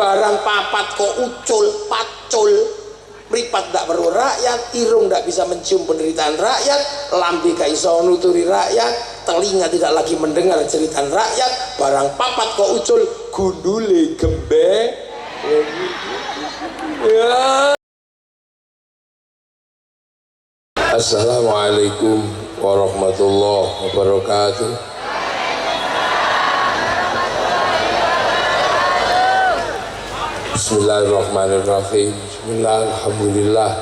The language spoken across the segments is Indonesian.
barang papat kok ucul pacul, mripat ndak perlu rakyat, irung ndak bisa mencium penderitaan rakyat, lambe gak iso nuturi rakyat, telinga tidak lagi mendengar cerita rakyat, barang papat kok ucul, gundule gembe. Ya. Assalamualaikum warahmatullahi wabarakatuh. Bismillahirrahmanirrahim. Bismillahirrahmanirrahim.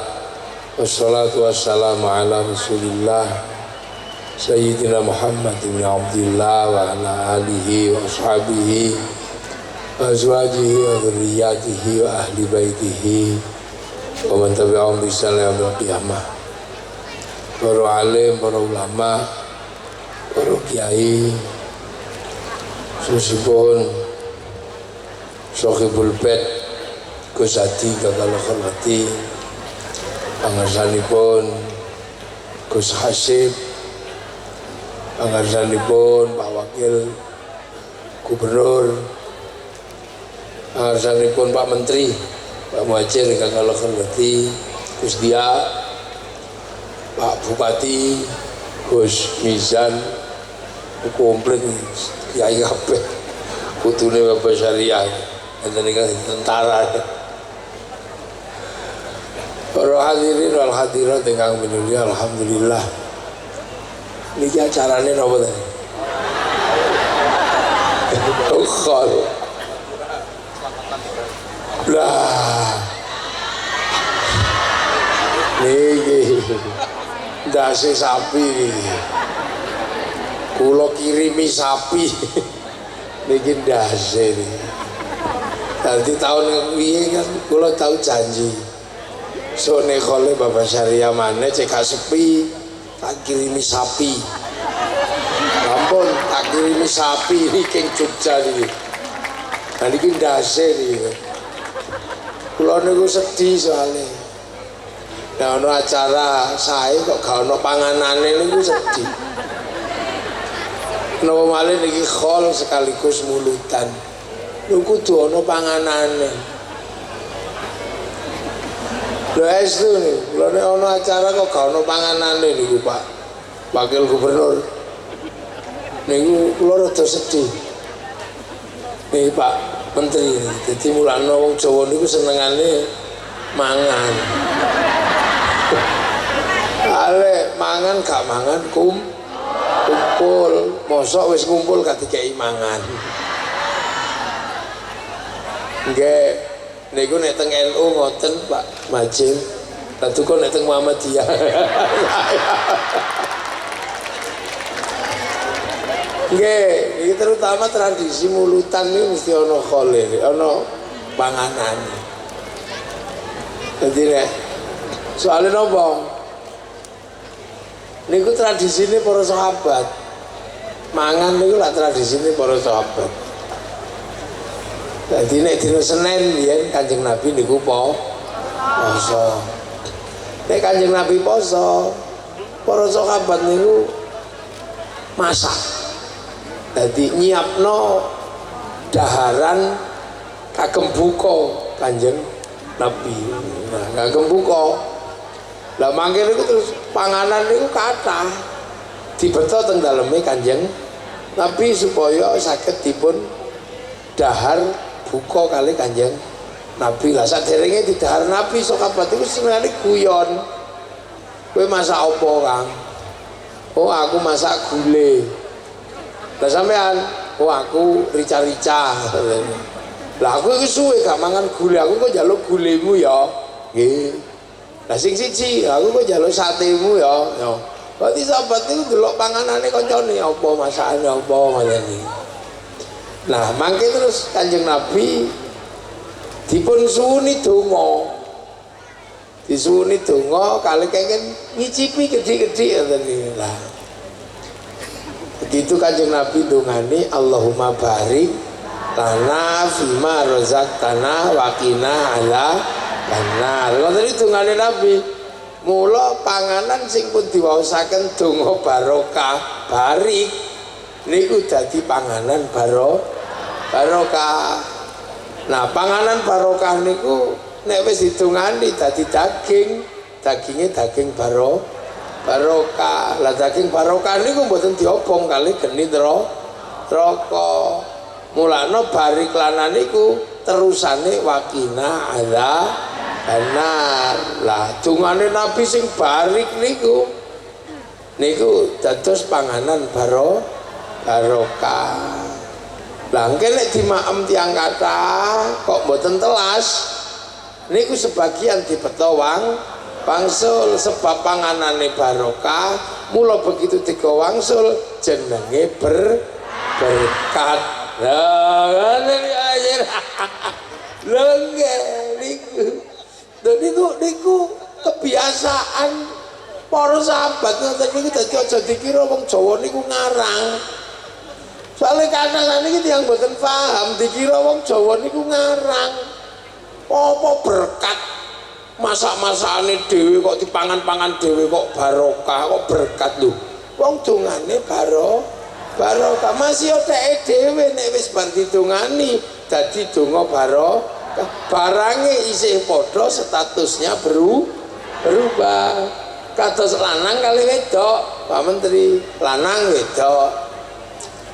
Wassalatu wassalamu ala rasulillah Sayyidina Muhammad ibn Abdillah wa ala alihi wa ashabihi wa azwajihi wa dhurriyyatihi wa ahli baitihi wa man tabi'ahum bi ihsan ila yaumil qiyamah. Para alim, para ulama, para kiai, susipun Sohibul Bed Gus Hadi kakal hormati, pangarsanipun Gus Hasib, pangarsanipun Pak Wakil Gubernur, pangarsanipun Pak Menteri Pak Muhajir kakal hormati, Gus Dia, Pak Bupati, Gus Mizan, komplit kiai kabeh, putune Bapak Syariah, enten iki tentara. Para hadirin wal hadirat ingkang minulya, alhamdulillah. Niki acarane napa tadi? Khol. Lah. Niki dasi sapi, kula kirimi sapi, niki dasi. Nanti tahun ini kan kula tahu janji, so nekole Bapak Syariah mana cek sepi, tak kirimi sapi, ampun tak kirimi sapi ini keng Jogja nih, nanti niki dasi nih, kula niku sedih soalnya. Nah, ono acara saya kok gak ono panganane niku sedih. Napa malih niki khol sekaligus mulutan. Lho kudu ono panganane. Lho estu nih, lho nek ono acara kok gak ono panganane niku Pak Wakil Gubernur. Niku kula rada sedih. Nih Pak Menteri, dadi mulane wong Jawa niku senengane mangan. Ale mangan gak mangan kumpul, mosok wis kumpul gak dikei mangan. Nggih, niku nek teng NU ngoten Pak Majid. Lah kok nek teng Muhammadiyah. Nggih, iki terutama tradisi mulutan iki mesti ana khole, ana panganan. Dadi nek soalnya nopo? Niku tradisine para sahabat. Mangan niku lah tradisine para sahabat. Dadi nek dina Senin biyen Kanjeng Nabi niku poso. Nek Kanjeng Nabi poso, para sahabat niku masak. Dadi nyiapno daharan kagem buka Kanjeng Nabi. Nah, kagem buka. Lah mangke niku terus panganan niku kathah dibeto teng daleme Kanjeng Nabi supaya saged dipun dahar buka kali Kanjeng Nabi. Lah saderenge didahar Nabi sahabat iku senengane guyon. Kowe masak apa, Kang? Oh, aku masak gule. Lah sampean, oh aku rica-rica. Lah aku iki suwe gak mangan gule, aku kok njaluk gulemu ya. Nggih. Lah sing siji, aku kok njaluk satemu ya. Berarti sahabat itu delok panganane kancane apa masakane apa ngene. Nah, mangke terus Kanjeng Nabi dipun suwuni donga. Disuwuni donga kali kengken ngicipi gedhi-gedhi ngoten niku. Lah. Begitu Kanjeng Nabi dongane Allahumma barik lana fima razaqtana wa qina ala benar, ngoten iki dongane Nabi. Mula panganan sing pun diwaosaken donga barokah, barik niku dadi panganan barokah. Nah, panganan barokah niku nek wis ditungani dadi daging, dagingnya daging barokah. Lah daging barokah niku mboten diobong kali geni neraka. Mulane bari klanan niku terusane wakina ada benar. Lah dungane Nabi sing barik niku dados panganan barokah. Lah engke nek dimaem tiyang kathah kok mboten telas niku sebagian dipeta wangsul sebab panganane barokah, mula begitu tiga wangsul jenenge berkat. Lah niku kebiasaan para sahabat ngoten niku dadi aja dikira wong Jawa niku ngarang. Soale kadang niki tiyang mboten paham dikira wong Jawa niku ngarang. Apa berkat masak-masakane dhewe kok dipangan-pangan dhewe kok barokah kok berkat lho. Wong dongane barokah masih oteke dhewe nek wis bar didongani dadi donga barokah. Barange isih padha statusnya berubah. Kados lanang kali wedok, Pak Menteri, lanang wedok.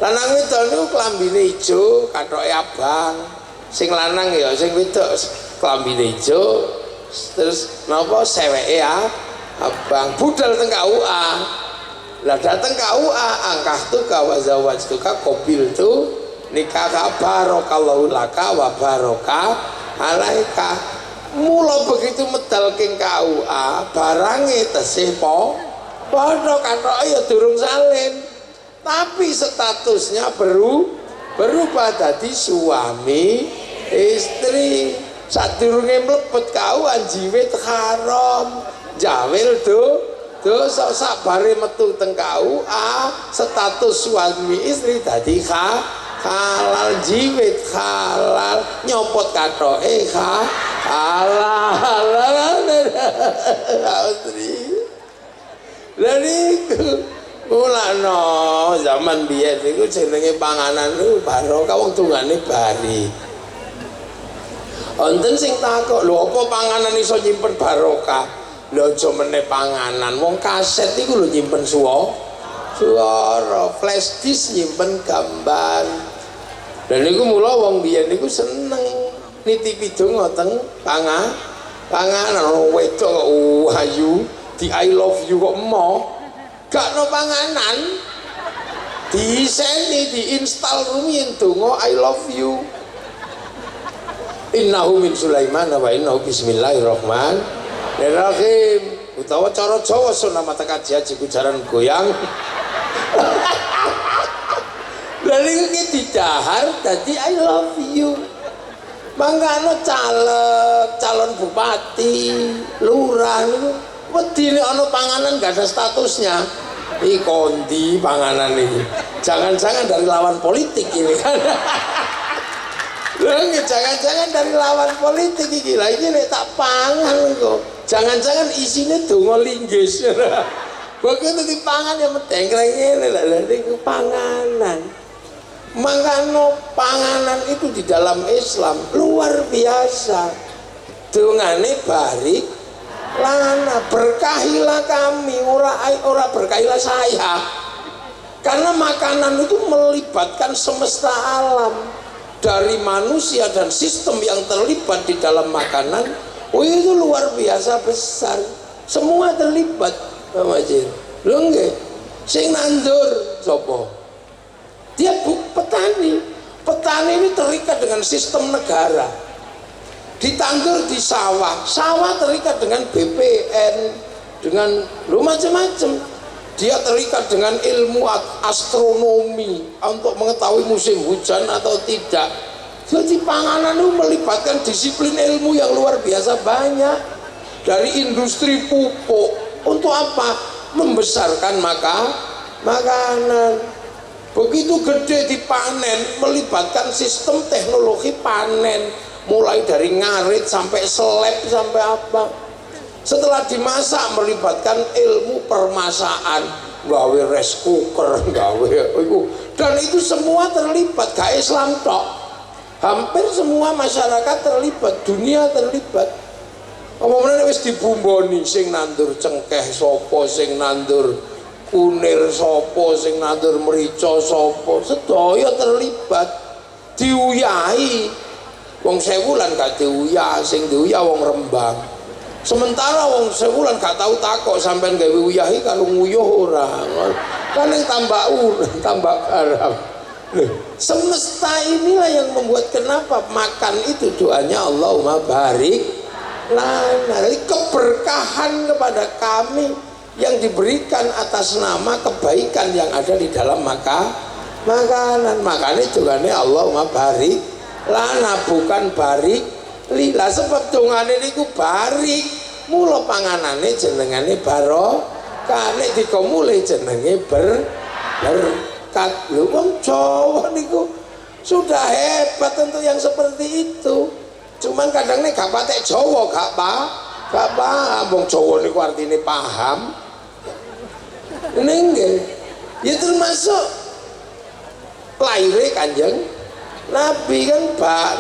Lanang wedok niku klambine ijo, kathoke abang. Sing lanang ya sing wedok klambine ijo, terus napa seweke abang. Budal teng KUA. Lah dateng KUA angkah tu wa zawajtuka qabil tu nikah barakallahu laka wa baraka alaika. Mula begitu medal king KUA barange tesih padha kathoke ya durung salin. Tapi statusnya berubah dadi suami istri. Sadurunge mlebet KUA jiwit haram, jawil dosa. Sabare metu teng KUA status suami istri dadi halal, jiwit halal, nyopot kathoke halal. Lha niku mulane zaman biyen niku jenenge panganan niku barokah wong tungane bari. Wonten sing takok, lho apa panganan iso nyimpen barokah? Lho aja meneh panganan, wong kaset iku lho nyimpen suara, flash disk nyimpen gambar. Dan niku mula wong biyen niku seneng nitipi donga teng panganan wedok kok ayu di I love you kok gak no panganan diseni diinstal rumiyin donga I love you. Innahu min Sulaiman wa innahu bismillahirrahmanirrahim. Utawa cara Jawa sunama teka jaji kujaran goyang. Lalu ini didahar tadi I love you. Mangkano calon bupati, lurah niku wedine ana panganan gak ada statusnya. Iki kondi panganan ini. Jangan-jangan dari lawan politik ini kan. Jangan-jangan dari lawan politik iki. Lah iki nek tak pangan kok. Jangan-jangan isinya donga linggis. Begitu dipangan ya medengkleng ngene lha niku panganan. Mangkano panganan itu di dalam Islam luar biasa. Dungane barik lana berkahilah kami, ora berkahilah saya. Karena makanan itu melibatkan semesta alam. Dari manusia dan sistem yang terlibat di dalam makanan, itu luar biasa besar. Semua terlibat, Pak Majid. Lho nggih. Sing nandur sapa? Dia petani. Petani ini terikat dengan sistem negara. Ditandur di sawah terikat dengan BPN, dengan macam-macam. Dia terikat dengan ilmu astronomi untuk mengetahui musim hujan atau tidak. Jadi panganan itu melibatkan disiplin ilmu yang luar biasa banyak. Dari industri pupuk untuk apa? Membesarkan makanan. Begitu gede dipanen, melibatkan sistem teknologi panen, mulai dari ngarit sampai seleb sampai apa. Setelah dimasak melibatkan ilmu permasaan, gawe rice cooker, gawe itu, dan itu semua terlibat. Gak Islam tok, Hampir semua masyarakat terlibat, dunia terlibat. Apa-apa wis dibumboni, sing nandur cengkeh sapa, sing nandur kunir sapa, sing nandur merica sapa, sedaya terlibat. Diuyahi. Wong sewulan gak diuyah, sing diuyah wong Rembang. Sementara wong sewulan gak tahu takok sampean gawe uyahi kalau nguyuh ora. Kan yang tambah garam. Semesta inilah yang membuat kenapa makan itu doanya Allahumma barik lana. Jadi keberkahan kepada kami yang diberikan atas nama kebaikan yang ada di dalam makanan. Makanya doanya Allahumma barik lana, bukan barik lila. Sebab dongane niku barik, mula panganane jenengane barokah, nek dikomule jenenge berkat. Lho wong Jawa niku sudah hebat untuk yang seperti itu. Cuman kadang nek gak patek Jawa gak paham. Wong Jawa niku artine paham. Ini nggih. Ya termasuk lahire Kanjeng Nabi kan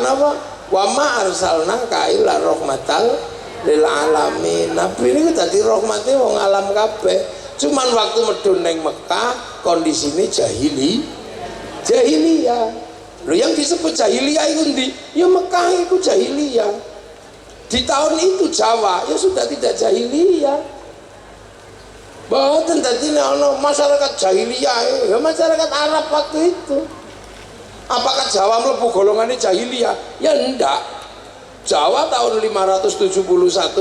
napa wa ma arsalnaka illa rahmatal lil alamin. Nabi ini dadi rahmate wong alam kabeh. Cuman waktu medun neng Mekah kondisinya jahiliyah. Loh yang disebut jahiliyah itu ndi? Ya Mekah itu jahiliyah. Di tahun itu Jawa ya sudah tidak jahiliyah. Bahwa tadi masyarakat jahiliyah, ya masyarakat Arab waktu itu. Apakah Jawa mlebu golongannya jahiliyah? Ya enggak. Jawa tahun 571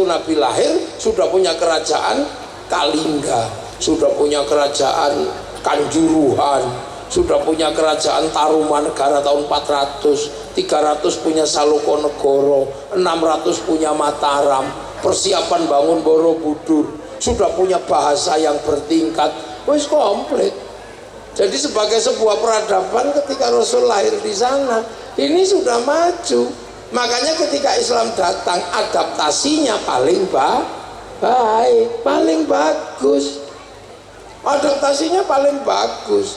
Nabi lahir sudah punya kerajaan Kalingga, sudah punya kerajaan Kanjuruhan, sudah punya kerajaan Tarumanegara tahun 400, 300 punya Salokonegoro, 600 punya Mataram, persiapan bangun Borobudur, sudah punya bahasa yang bertingkat, wis komplit. Jadi sebagai sebuah peradaban ketika Rasul lahir di sana, ini sudah maju. Makanya ketika Islam datang, adaptasinya paling baik, paling bagus. Adaptasinya paling bagus.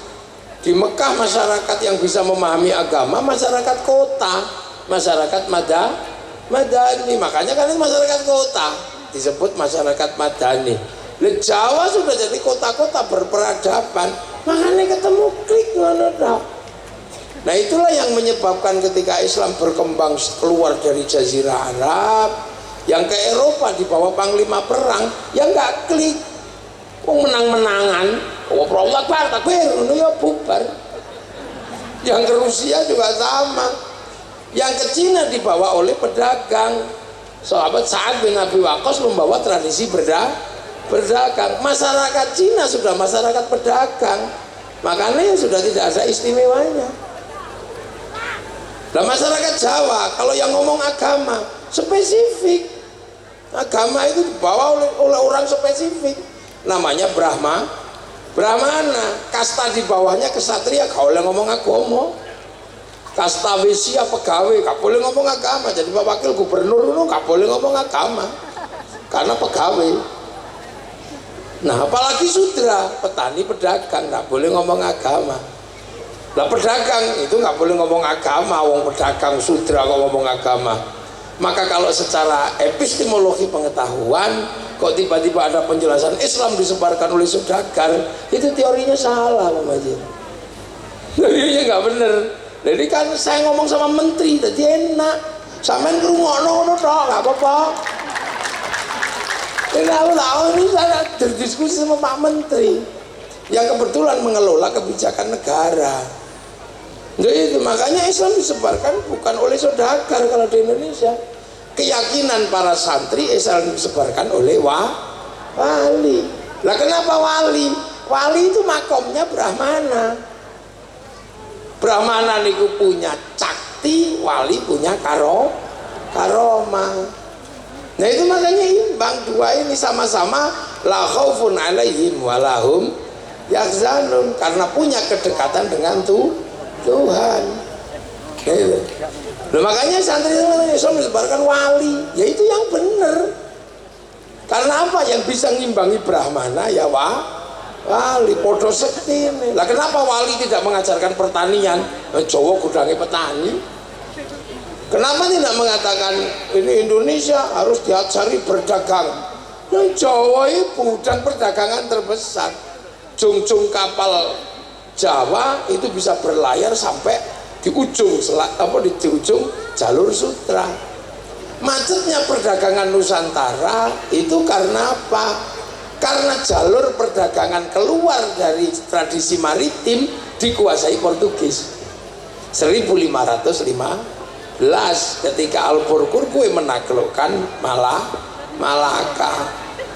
Di Mekah masyarakat yang bisa memahami agama, masyarakat kota, masyarakat madani. Makanya kan masyarakat kota disebut masyarakat madani. Di Jawa sudah jadi kota-kota berperadaban, makanya ketemu klik ngono tok. Nah itulah yang menyebabkan ketika Islam berkembang keluar dari Jazirah Arab, yang ke Eropa di bawah panglima perang, yang nggak klik, menang-menangan, Allah Akbar, takbir, ya bubar. Yang ke Rusia juga sama, yang ke Cina dibawa oleh pedagang. Sahabat Sa'ad bin Abi Waqqas membawa tradisi berdagang. Masyarakat Cina sudah masyarakat pedagang, makanya sudah tidak ada istimewanya. Nah masyarakat Jawa kalau yang ngomong agama spesifik, agama itu dibawa oleh orang spesifik, namanya Brahmana. Kasta di bawahnya kesatria gak boleh ngomong agama, kasta wisya pegawai gak boleh ngomong agama. Jadi Pak Wakil Gubernur itu gak boleh ngomong agama karena pegawai. Nah apalagi sudra, petani pedagang gak boleh ngomong agama. Lah pedagang itu nggak boleh ngomong agama, wong pedagang sudra kok ngomong agama. Maka kalau secara epistemologi pengetahuan kok tiba-tiba ada penjelasan Islam disebarkan oleh saudagar, itu teorinya salah Pak Majid. Teorinya nggak bener. Jadi kan saya ngomong sama menteri, jadi enak. Sampean ngrungokno ngono tok, nggak apa-apa. Ini saya berdiskusi sama Pak Menteri yang kebetulan mengelola kebijakan negara. Jadi itu makanya Islam disebarkan bukan oleh saudagar kalau di Indonesia. Keyakinan para santri Islam disebarkan oleh wali. Lah kenapa wali? Wali itu makomnya Brahmana. Brahmana niku punya cakti, wali punya karomah. Nah itu makanya imbang, dua ini sama-sama la khaufun alaihim walahum yahzanun, karena punya kedekatan dengan Tuhan. Gitu. Nah, makanya santri Islam disebarkan wali, yaitu yang benar. Karena apa? Yang bisa ngimbangi Brahmana ya wali, podo sekti. Lah kenapa wali tidak mengajarkan pertanian? Jawa gudangnya petani. Kenapa tidak mengatakan ini Indonesia harus diajari berdagang? Yang Jawa itu budan perdagangan terbesar. Jung-jung kapal Jawa itu bisa berlayar sampai di ujung di ujung jalur sutra. Macetnya perdagangan Nusantara itu karena apa? Karena jalur perdagangan keluar dari tradisi maritim dikuasai Portugis. 1515 ketika Albuquerque menaklukkan Malaka,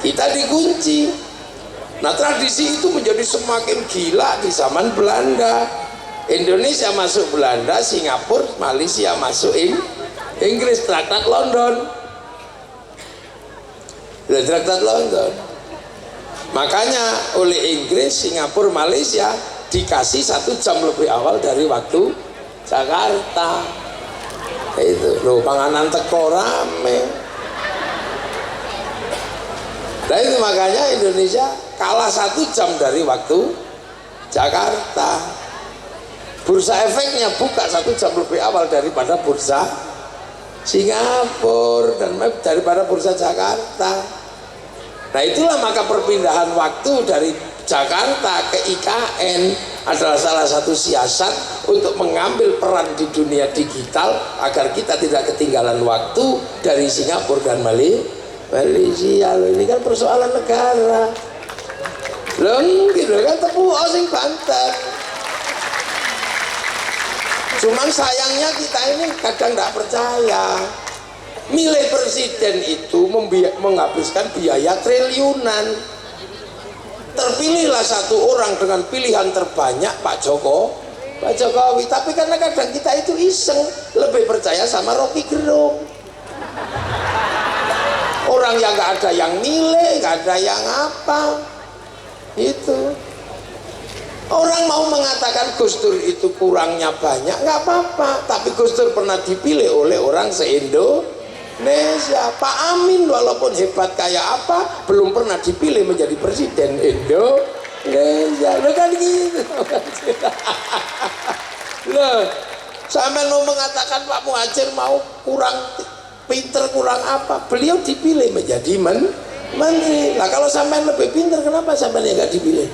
kita dikunci. Nah, tradisi itu menjadi semakin gila di zaman Belanda. Indonesia masuk Belanda, Singapura, Malaysia masuk Inggris, Traktat London. Traktat London. Makanya oleh Inggris, Singapura, Malaysia dikasih 1 jam lebih awal dari waktu Jakarta. Itu loh, panganan teko rame. Nah itu makanya Indonesia kalah 1 jam dari waktu Jakarta. Bursa efeknya buka 1 jam lebih awal daripada bursa Singapura dan daripada bursa Jakarta. Nah itulah maka perpindahan waktu dari Jakarta ke IKN adalah salah satu siasat untuk mengambil peran di dunia digital agar kita tidak ketinggalan waktu dari Singapura dan Malaysia. Ini kan persoalan negara. Gitu kan tepuk sing banter. Cuman sayangnya kita ini kadang tidak percaya. Milih presiden itu menghabiskan biaya triliunan. Terpilihlah satu orang dengan pilihan terbanyak Pak Jokowi. Tapi karena kadang kita itu iseng, lebih percaya sama Rocky Gerung. Orang yang nggak ada yang nilai, nggak ada yang apa, itu. Orang mau mengatakan Gus Dur itu kurangnya banyak, nggak apa-apa. Tapi Gus Dur pernah dipilih oleh orang se-Indonesia. Pak Amin walaupun hebat kayak apa, belum pernah dipilih menjadi presiden Indonesia. Lo kan gitu. Loh, sampai mau mengatakan Pak Muhadjir mau kurang pinter, kurang apa, beliau dipilih menjadi menteri. Lah kalau sampai lebih pinter, kenapa sampai nggak dipilih?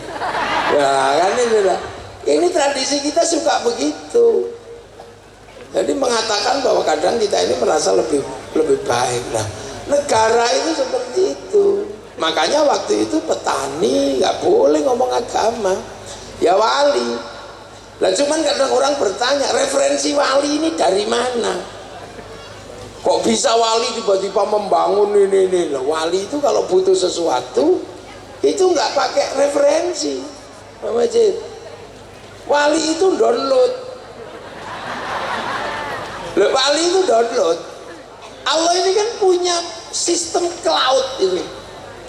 Ya kan ini lah. Ini tradisi kita suka begitu. Jadi mengatakan bahwa kadang kita ini merasa lebih baik. Nah, negara itu seperti itu. Makanya waktu itu petani nggak boleh ngomong agama, ya wali. Lah cuman kadang orang bertanya, referensi wali ini dari mana? Kok bisa wali tiba-tiba membangun ini? Lah, wali itu kalau butuh sesuatu itu nggak pakai referensi, Pak Majid. Wali itu download. Loh, wali itu download. Allah ini kan punya sistem cloud itu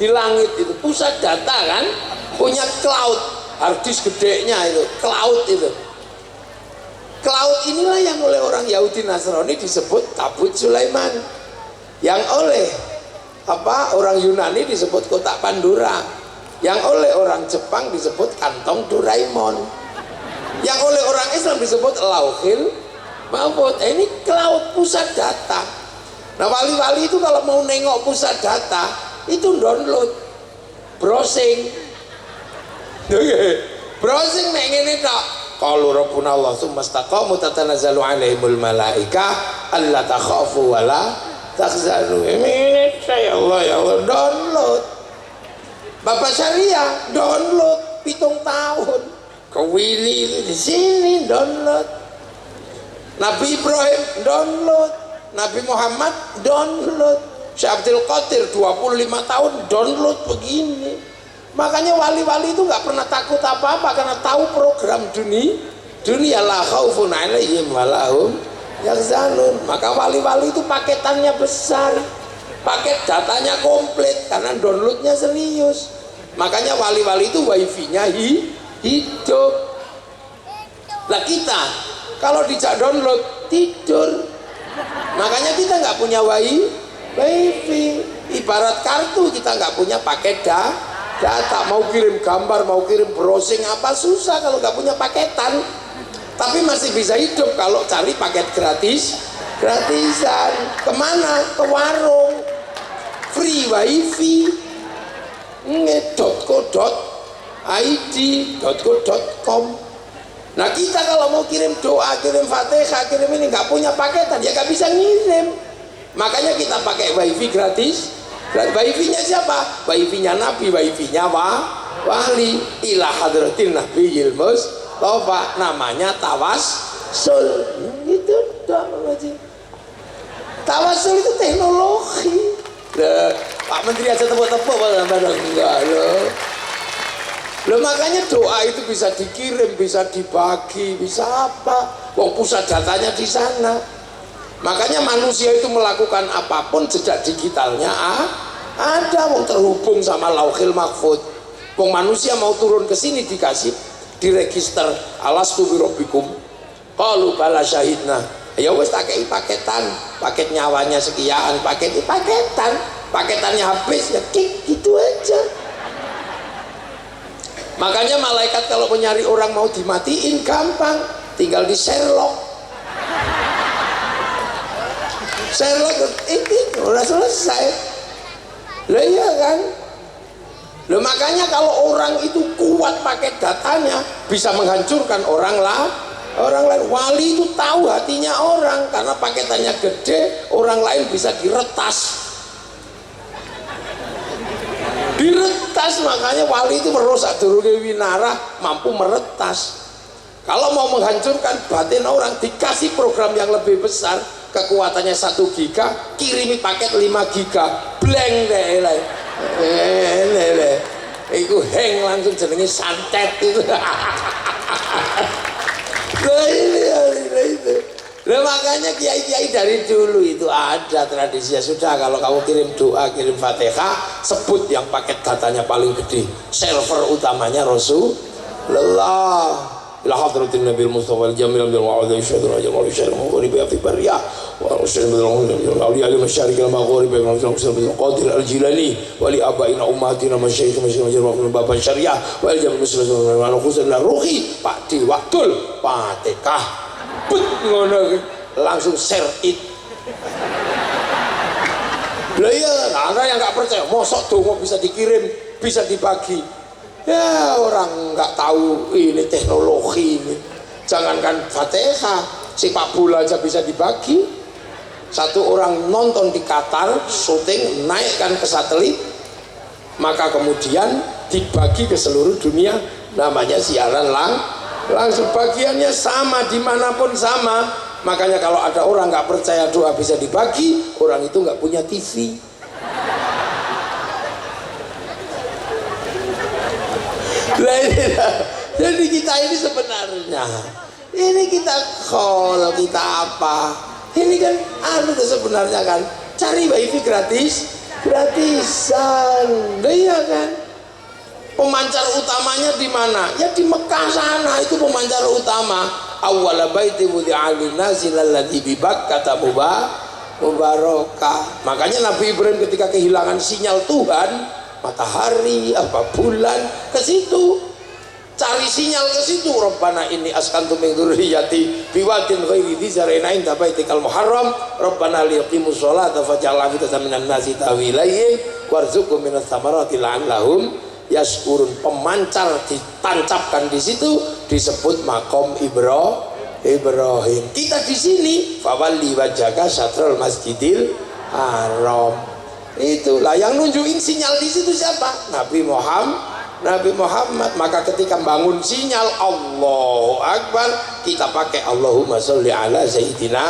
di langit itu, pusat data kan, punya cloud, hard disk gedenya itu, cloud itu. Cloud inilah yang oleh orang Yahudi Nasrani disebut tabut Sulaiman, yang oleh orang Yunani disebut kotak Pandora, yang oleh orang Jepang disebut kantong Doraemon, yang oleh orang Islam disebut Lauhil Mahfuz. Ini cloud, pusat data. Nah wali-wali itu kalau mau nengok pusat data itu download, browsing. Browsing nek ngene tok. Qalu rabbuna Allah tsumma istaqamu tatanazzalu alaihimul malaika alla takhafu wa la tahzanu. Ini saya Allah ya Allah, download. Bapak Syariah download 7 tahun. Kewili itu di sini download. Nabi Ibrahim download, Nabi Muhammad download, Syekh Abdul Qadir 25 tahun download begini. Makanya wali-wali itu nggak pernah takut apa-apa karena tahu program dunia la khaufun alaihim wa lahum yahzanun. Maka wali-wali itu paketannya besar, paket datanya komplit karena downloadnya serius. Makanya wali-wali itu wifi-nya hidup. Lah kita kalau dijak download tidur. Makanya kita nggak punya wifi. Ibarat kartu, kita nggak punya paket data. Mau kirim gambar, mau kirim browsing apa susah kalau nggak punya paketan. Tapi masih bisa hidup kalau cari paket gratisan. Kemana? Ke warung, free wifi, .co.id.co.com. Nah kita kalau mau kirim doa, kirim fatihah, kirim ini nggak punya paketan ya nggak bisa ngirim. Makanya kita pakai wifi gratis. Wifi-nya siapa? Wifi-nya Nabi, wifi-nya wali ila hadratin Nabiyil Mustafa, namanya tawassul. Itu doang aja. Tawassul itu teknologi. Pak Menteri aja tepuk-tepuk enggak loh. Loh makanya doa itu bisa dikirim, bisa dibagi, bisa apa? Wong pusat datanya di sana. Makanya manusia itu melakukan apapun jejak digitalnya ada, wong terhubung sama Lauhil Mahfud. Wong manusia mau turun ke sini dikasih diregister alastu birabbikum. Qalu bala syahidna. Ya wis tak kei paketan, paket nyawanya sekian, paketannya habis ya gitu aja. Makanya malaikat kalau mencari orang mau dimatiin gampang, tinggal di Sherlock ini udah selesai. Loh iya kan? Loh makanya kalau orang itu kuat pakai datanya bisa menghancurkan orang lain. Wali itu tahu hatinya orang karena paketannya gede, orang lain bisa diretas. Makanya wali itu merusak durunge winara, mampu meretas. Kalau mau menghancurkan batin orang dikasih program yang lebih besar, kekuatannya 1 giga, kirimi paket 5 giga, blank deh lah. Iku hang langsung jenenge santet itu. Nah, makanya kiai-kiai dari dulu itu ada tradisinya. Sudah kalau kamu kirim doa, kirim fatihah, sebut yang paket datanya paling gede, server utamanya Rasulullah. Ila hadratin Nabil Mustafa al-Jamil bil wa'adha yashhadu rajul wa yashhadu maghrib fi bariyah wa yashhadu bil awliya al-masyarik al-maghrib wa yashhadu bil qadir al-Jilani wa li abaina ummatina masyayikh majma'ul bab syariah wa al-jamal muslimin wa khusus ruhi Pak di waktul Fatihah but ngono langsung share it. Lah iya, ada yang nggak percaya, mosok dongo bisa dikirim, bisa dibagi. Ya orang nggak tahu ini teknologi ini. Jangankan Fatihah, sepak bola aja bisa dibagi. Satu orang nonton di Qatar, syuting, naikkan ke satelit, maka kemudian dibagi ke seluruh dunia, namanya siaran langsung. Bagiannya sama, dimanapun sama. Makanya kalau ada orang nggak percaya doa bisa dibagi, orang itu nggak punya TV. Jadi kita ini sebenarnya ini kita call, kita apa ini kan sebenarnya kan cari wifi gratisan. Iya kan, pemancar utamanya di mana? Ya di Mekah sana, itu pemancar utama. Awwala baiti wudi'a lin-nasi lalladzi bi Bakkah mubarakah. Makanya Nabi Ibrahim ketika kehilangan sinyal Tuhan, matahari apa bulan, ke situ cari sinyal, ke situ. Rabbana inni askantu min dzurriyyati biwadin ghairi dzi zar'in 'inda baitikal muharram rabbana liyaqimus sholata faj'al afidatan minan nasi tahwi ilaihim warzuqhum minas thamarati la'allahum yashkurun. Pemancar ditancapkan di situ, disebut makom Ibrahim. Kita di sini fawalli wajhaka syatrul masjidil haram. Itulah yang nunjukin sinyal di situ siapa? Nabi Muhammad. Maka ketika bangun sinyal Allahu Akbar, kita pakai Allahumma sholli ala sayyidina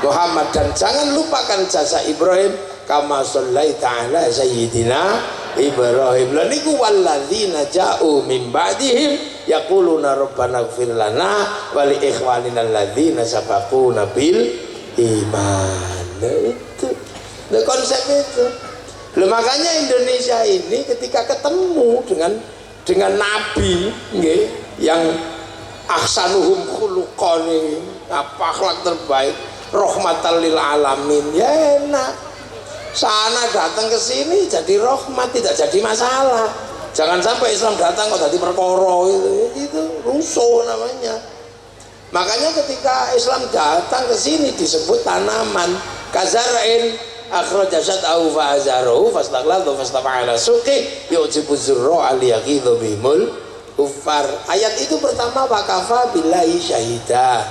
Muhammad. Dan jangan lupakan jasa Ibrahim, kama shollaita ala sayyidina Ibrahim. Lan niku walladzina ja'u min ba'dihim yaquluna rabbana ighfir lana wa li ikhwanina alladzina sabaquna bil iman. Itu konsep itu. Loh, makanya Indonesia ini ketika ketemu dengan Nabi nggih, yang ahsanuhum khuluqan, akhlak terbaik, rahmatan lil alamin, ya enak. Sana datang ke sini jadi rahmat, tidak jadi masalah. Jangan sampai Islam datang kok jadi perkara, itu rusuh namanya. Makanya ketika Islam datang ke sini disebut tanaman kazar'in akhraja syat'ahu fa'azarahu fastaghladu fastafa'ala suqi yu'jibu zurra aliyaqidhu bihimul kufar. Ayat itu pertama wakafa billahi syahida,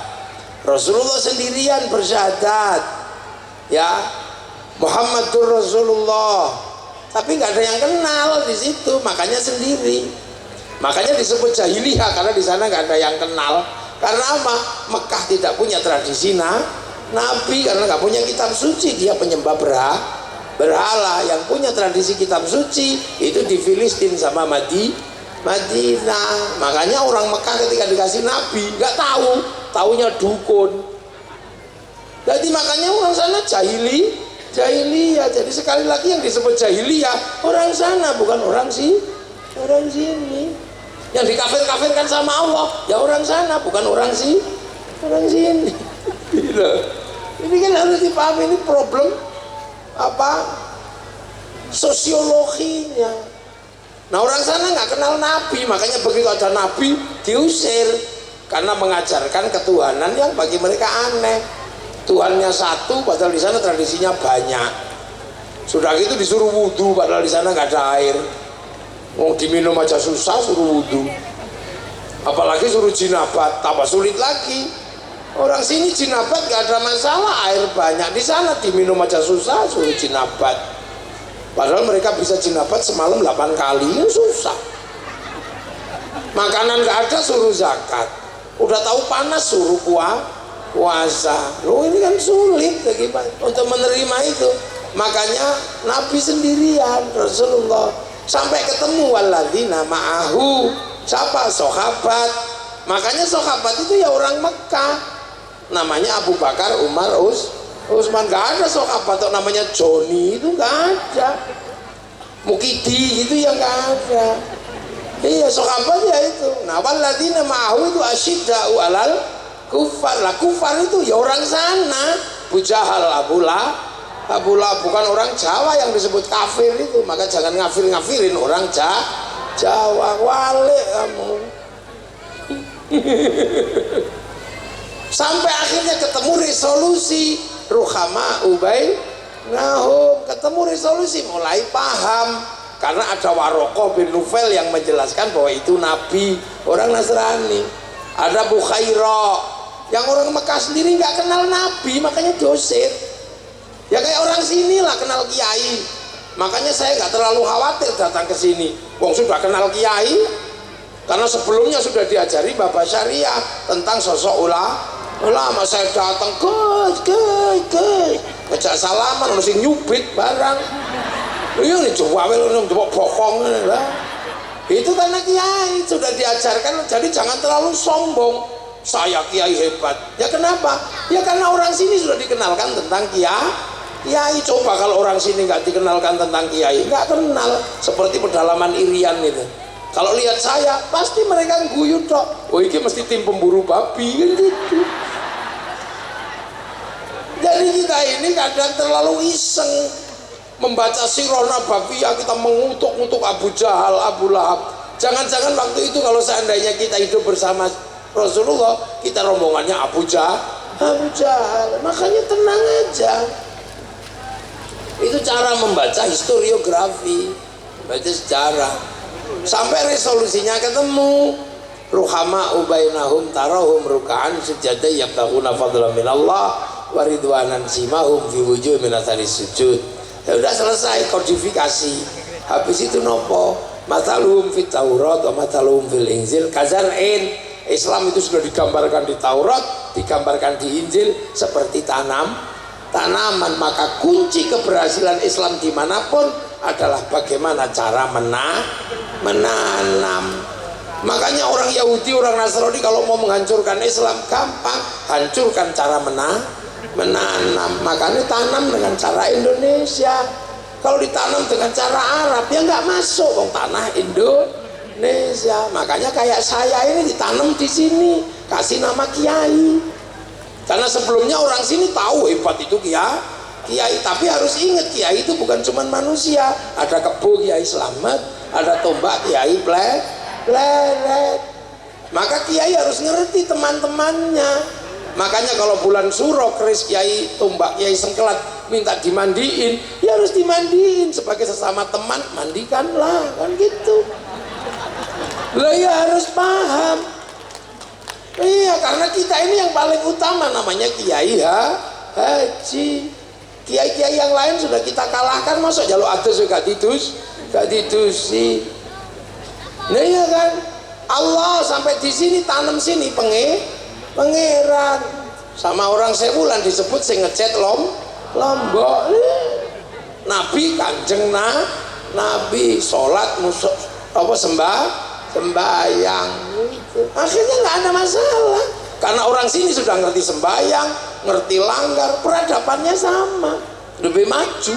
Rasulullah sendirian bersyahadat ya, Muhammadur Rasulullah, tapi nggak ada yang kenal di situ, makanya sendiri. Makanya disebut jahiliyah karena di sana nggak ada yang kenal. Karena apa? Mekah tidak punya tradisi Nabi karena nggak punya kitab suci, dia penyembah berhala. Yang punya tradisi kitab suci itu di Filistin sama Madinah. Makanya orang Mekah ketika dikasih Nabi nggak tahu, taunya dukun. Jadi makanya orang sana jahiliyah. Jadi sekali lagi yang disebut jahiliyah orang sana, bukan orang sini. Yang dikafir-kafirkan sama Allah ya orang sana, bukan orang sini. Ini kan harus dipahami, ini problem apa sosiologinya. Nah orang sana nggak kenal Nabi, makanya begitu ada Nabi diusir karena mengajarkan ketuhanan yang bagi mereka aneh. Tuhannya satu padahal di sana tradisinya banyak. Sudah gitu disuruh wudhu padahal di sana nggak ada air. Mau diminum aja susah suruh wudhu, apalagi suruh jinabat tambah sulit lagi. Orang sini jinabat gak ada masalah, air banyak. Di sana diminum aja susah suruh jinabat, padahal mereka bisa jinabat semalam 8 kali, ya susah. Makanan gak ada suruh zakat, udah tahu panas suruh puasa. Loh ini kan sulit bagaimana untuk menerima itu. Makanya Nabi sendirian, Rasulullah sampai ketemu walladzina ma'ahu, siapa? Sahabat. Makanya sahabat itu ya orang Mekah, namanya Abu Bakar, Umar, Utsman. Gak ada sahabat tuh namanya Joni, itu gak ada. Mukidi gitu ya gak ada. Iya sahabat ya itu. Nah walladzina ma'ahu itu asyidda'u alal kufar. Lah kufar itu ya orang sana, Abu Jahal, Abu Lahab, bukan orang Jawa yang disebut kafir itu. Maka jangan ngafirin orang Jawa, wale kamu. Sampai akhirnya ketemu resolusi ruhama ubainahum, ketemu resolusi, mulai paham. Karena ada Warokoh bin Nufel yang menjelaskan bahwa itu Nabi, orang Nasrani. Ada Bukhaira yang orang Mekah sendiri nggak kenal Nabi, makanya diusir. Ya kayak orang sini lah kenal kiai, makanya saya nggak terlalu khawatir datang ke sini. Wong sudah kenal kiai, karena sebelumnya sudah diajari Bapak Syariah tentang sosok ulama. Saya datang ngejak salaman, harus nyubit barang. Ini coba bokong lah. Itu karena kiai sudah diajarkan, jadi jangan terlalu sombong. Saya kiai hebat. Ya kenapa? Ya karena orang sini sudah dikenalkan tentang kiai. Coba kalau orang sini nggak dikenalkan tentang kiai, nggak kenal. Seperti pedalaman Irian itu. Kalau lihat saya, pasti mereka guyu dok. Oh ini mesti tim pemburu babi kan gitu. Jadi kita ini kadang terlalu iseng membaca sirah nabawiyah, kita mengutuk Abu Jahal, Abu Lahab. Jangan-jangan waktu itu kalau seandainya kita hidup bersama Rasulullah, kita rombongannya Abu Jahal. Makanya tenang aja. Itu cara membaca historiografi, baca sejarah. Sampai resolusinya ketemu. Ruhama ubainahum tarahum ruka'an sujada yabtaguna fadlan minallah wa ridwanan simahum fi wujuh min athari sujud. Ya udah selesai kodifikasi. Habis itu nopo? Matalum fit Taurat wa matalum fil Injil kazar'in. Islam itu sudah digambarkan di Taurat, digambarkan di Injil seperti tanaman. Maka kunci keberhasilan Islam dimanapun adalah bagaimana cara menanam. Makanya orang Yahudi, orang Nasrani kalau mau menghancurkan Islam gampang, hancurkan cara menanam. Makanya tanam dengan cara Indonesia. Kalau ditanam dengan cara Arab ya nggak masuk dong tanah Indonesia. Makanya kayak saya ini ditanam di sini, kasih nama Kiai. Karena sebelumnya orang sini tahu hebat itu Kiai, tapi harus ingat Kiai itu bukan cuma manusia. Ada kebo Kiai Slamet, ada tombak Kiai Pleret. Maka kiai harus ngerti teman-temannya. Makanya kalau bulan suro keris kiai tumbak kiai sengkelat minta dimandiin, ya harus dimandiin sebagai sesama teman, mandikanlah kan gitu. Lah ya harus paham. Iya, karena kita ini yang paling utama namanya kiai haji. Kiai-kiai yang lain sudah kita kalahkan, masuk jalur atas juga gak didusi. Nah iya kan, Allah sampai di sini tanam sini pangeran sama orang Sewulan disebut sing ngecat Lombok. Nabi kanjeng Nabi sholat sembahyang gitu. Akhirnya nggak ada masalah karena orang sini sudah ngerti sembahyang, ngerti langgar, peradabannya sama, lebih maju.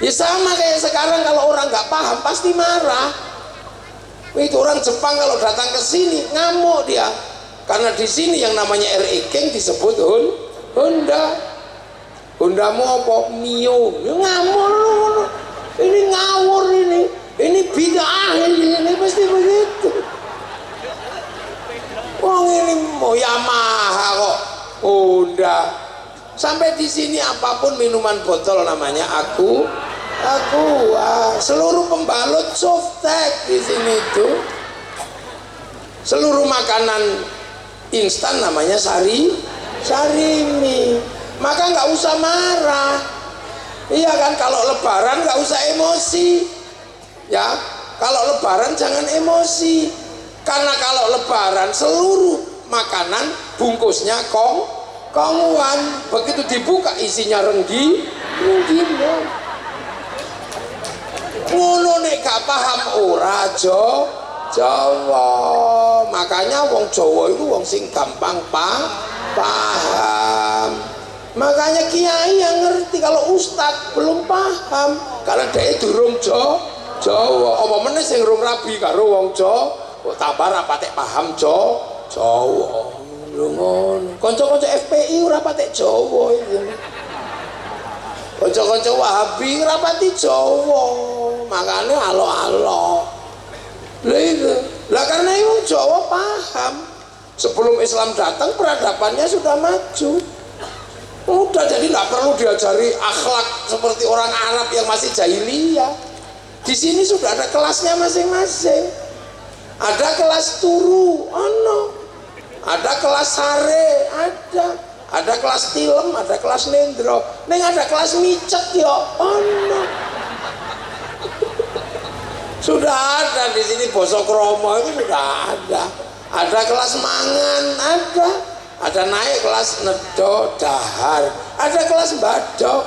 Ya sama kayak sekarang kalau orang nggak paham pasti marah. Itu orang Jepang kalau datang ke sini ngamuk dia. Karena di sini yang namanya RE King disebut Honda. Hondamu apa? Mio. Ya ngamur. Ini ngawur ini. Ini bid'ah ini pasti begitu. Wong ini mau Yamaha kok Honda. Sampai di sini apapun minuman botol namanya aku seluruh pembalut softtek di sini itu. Seluruh makanan instan namanya sarimi. Maka nggak usah marah. Iya kan, kalau lebaran nggak usah emosi. Ya, kalau lebaran jangan emosi. Karena kalau lebaran seluruh makanan bungkusnya konguan. Begitu dibuka isinya renggi. Ngono nek gak paham ora Jawa. Makanya wong Jawa itu wong sing gampang paham. Makanya kiai yang ngerti, kalau ustad belum paham karena dia durung Jawa. Apa meneh sing rung rabi karo wong Jawa, kok tambah ra patek paham Jawa. Lho ngono. Kanca-kanca FPI ora patek Jawa iki. Kanca-kanca Wahabi ora pati Jawa. Makane alo-alo. Lah karena itu Jawa paham. Sebelum Islam datang peradabannya sudah maju. Udah, jadi nggak perlu diajari akhlak seperti orang Arab yang masih jahiliyah. Di sini sudah ada kelasnya masing-masing. Ada kelas turu, ada kelas sare, ada kelas tilem, ada kelas nendro, ada kelas micet yo, Sudah ada di sini bosok kromo itu sudah ada. Ada kelas mangan, ada naik kelas nedo dahar, ada kelas badok,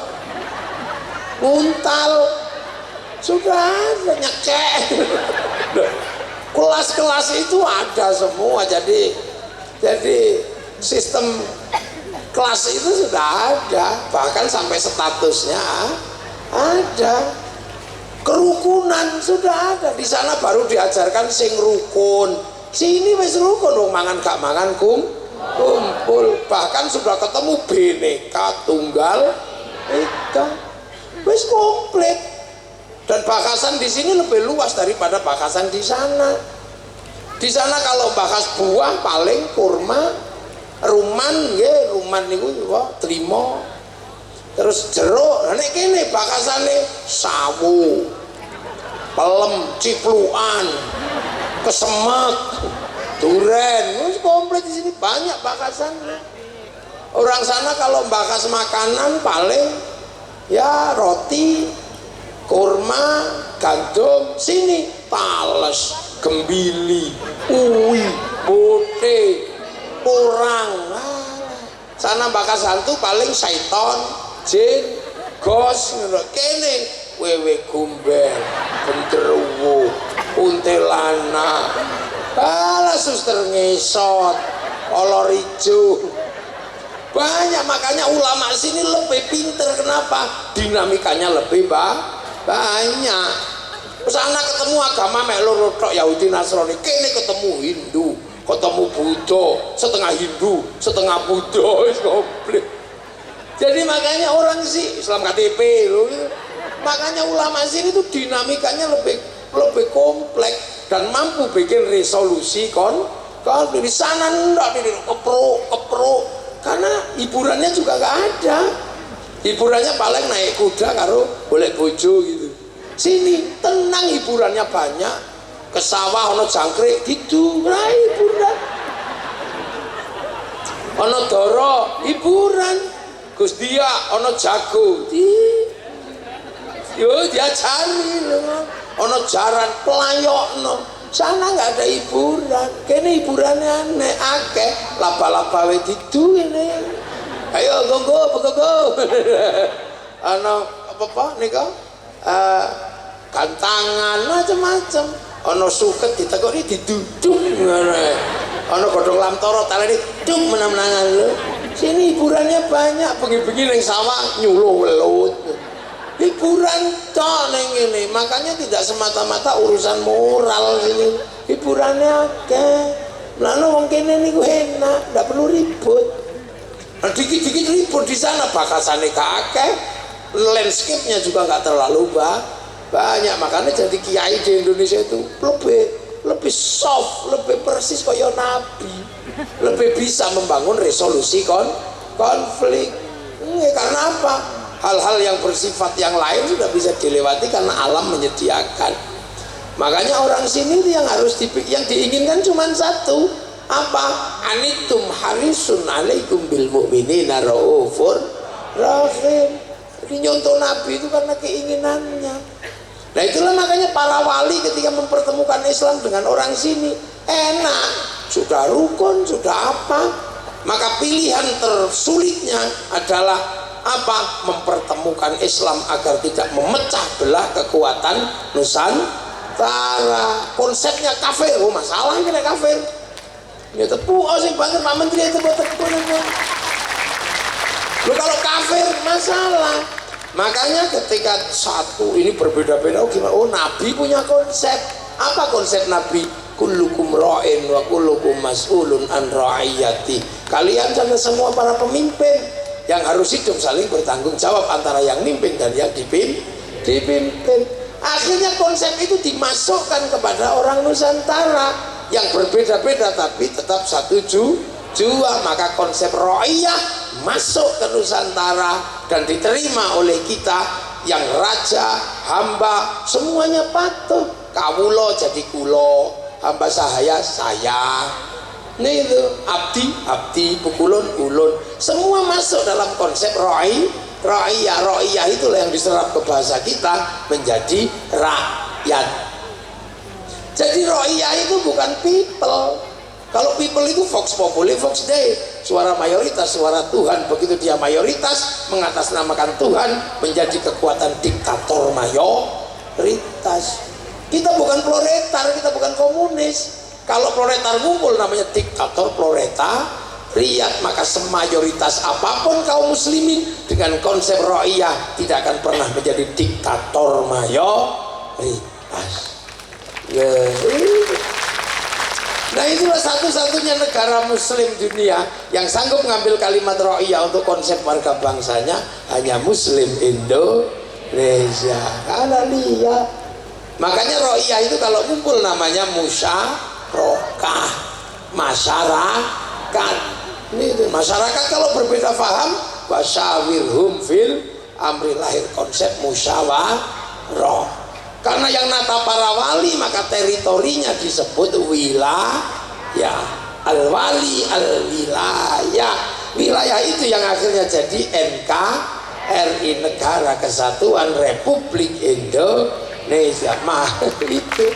nguntal, sudah ada nyekek. Kelas-kelas itu ada semua. Jadi sistem kelas itu sudah ada, bahkan sampai statusnya ada. Kerukunan sudah ada. Di sana baru diajarkan sing rukun. Sini wis rukun, wong mangan gak mangan kumpul. Bahkan sudah ketemu Bhinneka Tunggal Ika. Wis komplit. Dan bakasan di sini lebih luas daripada bakasan di sana. Di sana kalau bakas buah paling kurma, ruman niku trimo. Terus jeruk, nek kene bakasane sawu, pelem, cipluan, kesemek, duren, wis komplit di sini banyak bakasannya. Orang sana kalau bakas makanan paling ya roti, kurma, gandum, sini tales, gembili, uwi, bote, porang. Sana bakasan tuh paling syaiton, jin, gos, kene wewe gombel, genderuwo, kuntilanak, suster ngesot, kolor hijau. Banyak, makanya ulama sini lebih pinter. Kenapa? Dinamikanya lebih banyak. Sana ketemu agama mek loro tok, Yahudi Nasrani, kene ketemu Hindu, ketemu Buddha, setengah Hindu, setengah Buddha, komplit. Jadi makanya orang sih Islam KTP loh. Makanya ulama sini tuh dinamikanya lebih kompleks. dan mampu bikin resolusi konflik. Di sana ndak keprok karena hiburannya juga nggak ada. Hiburannya paling naik kuda karo boleh bojo gitu. Sini tenang, hiburannya banyak, ke sawah ono jangkrik gitu, nah hiburan. Ono doro hiburan, Gus Dia ono jago, yo diajari lho. Ono jaran pelayokno, sana nggak ada hiburan. Kene hiburannya aneh, akeh laba-laba we didu ini. Ayo go. Ono apa nika? Gantangan macam-macam. Ono suket ditekoni diduduk ngono. Ono godhong lamtoro talene duk menang-menangan lho. Sini hiburannya banyak, bengi-bengi ning sawah nyuluh welut. Hiburan tok ning ngene. Makanya tidak semata-mata urusan moral sini. Hiburannya akeh. Lalu wong kene niku enak, ndak perlu ribut. Nah, dikit-dikit ribut di sana bakasane akeh. Landscape-nya juga nggak terlalu banyak. Makanya jadi kiai di Indonesia itu lebih soft, lebih persis kayak nabi, lebih bisa membangun resolusi konflik. Karena apa? Hal-hal yang bersifat yang lain sudah bisa dilewati karena alam menyediakan. Makanya orang sini yang harus yang diinginkan cuma satu, apa? Anitum harisun alaikum bil mu'minina raufur rahim. Jadi nyontoh Nabi itu karena keinginannya. Nah itulah makanya para wali ketika mempertemukan Islam dengan orang sini enak, sudah rukun, sudah apa. Maka pilihan tersulitnya adalah apa? Mempertemukan Islam agar tidak memecah belah kekuatan Nusantara. Konsepnya kafir, oh masalah ini kafir. Ya tepu, oh sih banget Pak Menteri itu buat tepu. Lu kalau kafir masalah. Makanya ketika satu ini berbeda-beda, oh gimana? Oh Nabi punya konsep. Apa konsep Nabi? Kullukum ra'in wa kullukum mas'ulun an ra'iyati. Kalian semua para pemimpin yang harus hidup saling bertanggung jawab antara yang mimpin dan yang dipimpin. Akhirnya konsep itu dimasukkan kepada orang Nusantara yang berbeda-beda tapi tetap satu jua. Maka konsep ra'iyah masuk ke Nusantara dan diterima oleh kita yang raja, hamba, semuanya patuh. Kawulo jadi kulo, hamba saya. Nah itu abdi, ulun, semua masuk dalam konsep ra'iyah itulah yang diserap ke bahasa kita menjadi rakyat. Jadi ra'iyah itu bukan people. Kalau people itu vox populi, vox dei, suara mayoritas, suara Tuhan. Begitu dia mayoritas mengatasnamakan Tuhan menjadi kekuatan diktator mayoritas. Kita bukan proletar, kita bukan komunis. Kalau proletar ngumpul namanya diktator proletariat. Maka semayoritas apapun kaum muslimin dengan konsep ra'iyah tidak akan pernah menjadi diktator mayoritas. Nah itulah satu-satunya negara muslim dunia yang sanggup mengambil kalimat ra'iyah untuk konsep warga bangsanya hanya muslim Indonesia. Karena lihat, makanya ra'iyah itu kalau kumpul namanya musyarakah, masyarakat. Ini masyarakat kalau berbeda paham, wasyawirhum fil amri, lahir konsep musyawarah. Karena yang nata para wali maka teritorinya disebut wilayah. Al-wali al-wilayah. Wilayah itu yang akhirnya jadi NKRI, Negara Kesatuan Republik Indonesia. Itu.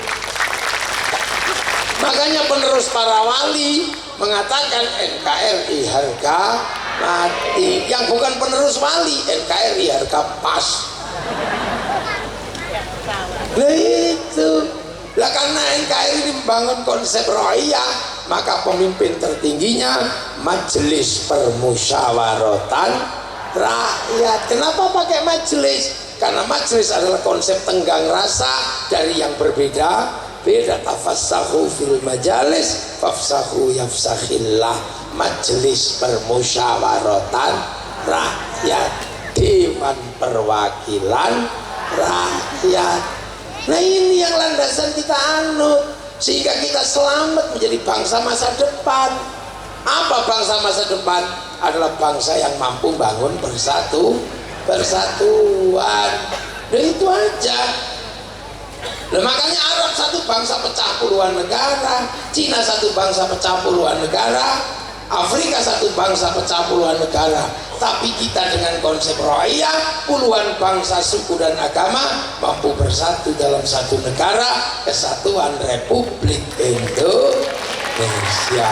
Makanya penerus para wali mengatakan NKRI harga mati. Yang bukan penerus wali, NKRI harga pas. Nah itu lah, karena NKRI membangun konsep ra'iyah, maka pemimpin tertingginya Majelis Permusyawaratan Rakyat. Kenapa pakai majelis? Karena majelis adalah konsep tenggang rasa dari yang berbeda. Tafassahu fil majalis fafsahu yafsakhillah. Majelis Permusyawaratan Rakyat, Dewan Perwakilan Rakyat. Nah ini yang landasan kita anut. sehingga kita selamat menjadi bangsa masa depan. Apa bangsa masa depan? Adalah bangsa yang mampu bangun persatuan. Dan itu aja. Nah, makanya Arab satu bangsa pecah puluhan negara, Cina satu bangsa pecah puluhan negara, Afrika satu bangsa pecah puluhan negara. Tapi kita dengan konsep Rohiyah, puluhan bangsa, suku dan agama mampu bersatu dalam satu negara, Kesatuan Republik Indonesia.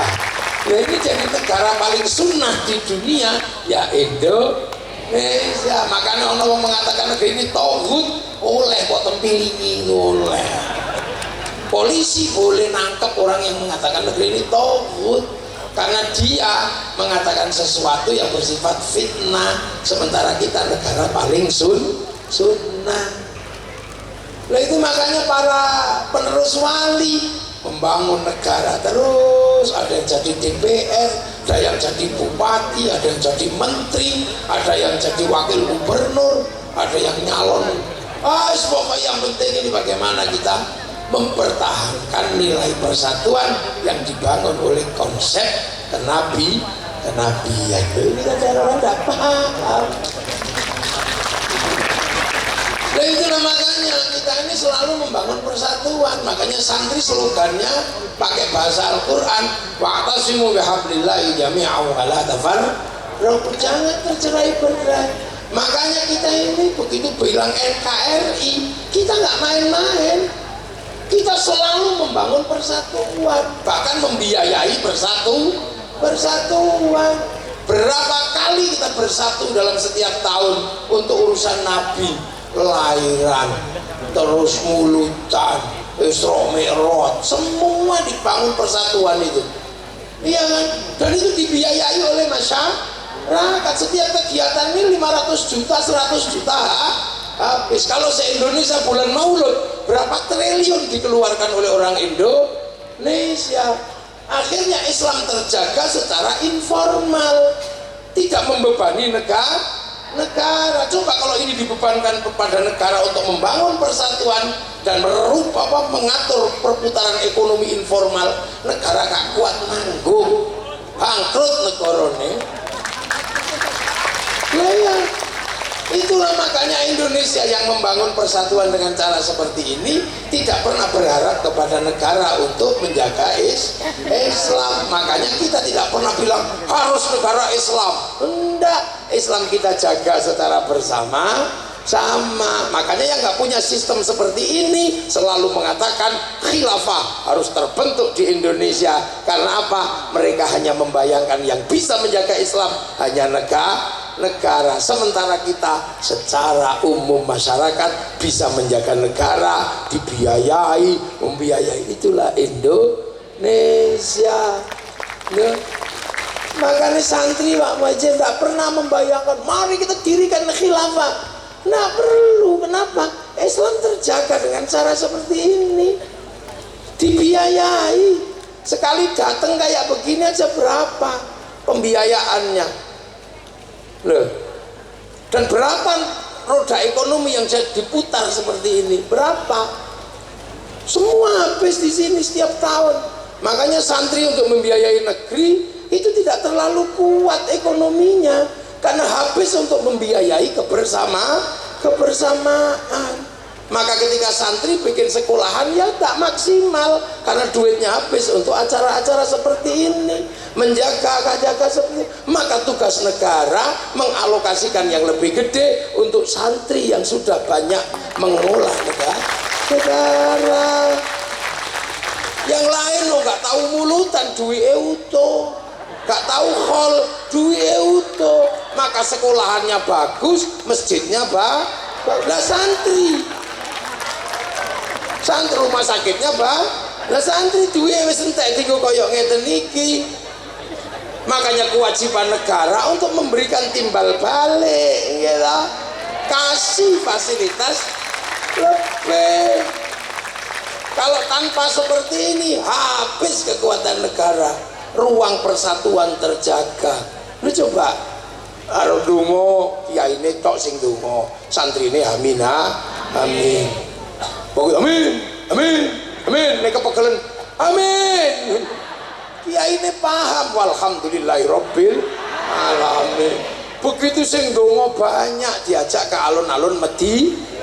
Nah, ini jadi negara paling sunnah di dunia, ya Indonesia. Makanya orang mengatakan negeri ini tauhid, oleh kok tempilingi, oleh polisi boleh nangkep orang yang mengatakan negeri ini tauhid, karena dia mengatakan sesuatu yang bersifat fitnah, sementara kita negara paling sunnah. Nah, itu makanya para penerus wali membangun negara terus, ada yang jadi DPR, ada yang jadi bupati, ada yang jadi menteri, ada yang jadi wakil gubernur, ada yang nyalon. Pokoknya yang penting ini bagaimana kita mempertahankan nilai persatuan yang dibangun oleh konsep kenabian. Ini kan orang tidak paham. Nah, itulah makanya kita ini selalu membangun persatuan. Makanya santri slogannya pakai bahasa Al-Quran, wa'tasimu bihablillahi jami'an wa la tafarraqu, jangan tercerai-berai. Makanya kita ini begitu bilang NKRI, kita nggak main-main. Kita selalu membangun persatuan, bahkan membiayai persatuan. Berapa kali kita bersatu dalam setiap tahun untuk urusan Nabi, lahiran, terus mulutan, Isra Mi'raj, semua dibangun persatuan itu. Iya kan? Dan itu dibiayai oleh masyarakat. Setiap kegiatan ini 500 juta, 100 juta habis. Kalau se-Indonesia bulan Maulud, berapa triliun dikeluarkan oleh orang Indonesia. Akhirnya Islam terjaga secara informal, tidak membebani negara. Coba kalau ini dibebankan kepada negara untuk membangun persatuan dan mengatur perputaran ekonomi informal, negara gak kuat nanggung, bangkrut negarane. Ya, itulah makanya Indonesia yang membangun persatuan dengan cara seperti ini tidak pernah berharap kepada negara untuk menjaga Islam. Makanya kita tidak pernah bilang harus negara Islam. Enggak, Islam kita jaga secara bersama-sama. Makanya yang nggak punya sistem seperti ini selalu mengatakan khilafah harus terbentuk di Indonesia. Karena apa? Mereka hanya membayangkan yang bisa menjaga Islam hanya negara, sementara kita secara umum masyarakat bisa menjaga negara, membiayai. Itulah Indonesia. Nah, makanya santri Pak Muhajir tidak pernah membayangkan mari kita dirikan khilafah. Nah, perlu. Kenapa? Islam terjaga dengan cara seperti ini, dibiayai. Sekali datang kayak begini aja berapa pembiayaannya. Loh, dan berapa roda ekonomi yang diputar seperti ini? Berapa? Semua habis di sini setiap tahun. Makanya santri untuk membiayai negeri itu tidak terlalu kuat ekonominya, karena habis untuk membiayai kebersamaan. Maka ketika santri bikin sekolahan ya tak maksimal, karena duitnya habis untuk acara-acara seperti ini, menjaga seperti ini. Maka tugas negara mengalokasikan yang lebih gede untuk santri yang sudah banyak mengelola negara. Yang lain lo nggak tahu mulutan duit euto, nggak tahu hall duit euto, maka sekolahannya bagus, masjidnya lah santri rumah sakitnya lah santri duwe wis entek dienggo koyo ngeten iki. Makanya kewajiban negara untuk memberikan timbal balik, gitu. Kasih fasilitas lebih. Kalau tanpa seperti ini habis kekuatan negara, ruang persatuan terjaga. Lu coba karo donga kiyaine tok sing donga, santrine amin. Pokoknya amin. Nek kepegelen Amin. Kiai ini paham. Walhamdulillahirabbil alamin. Begitu sing donga banyak diajak ke alun-alun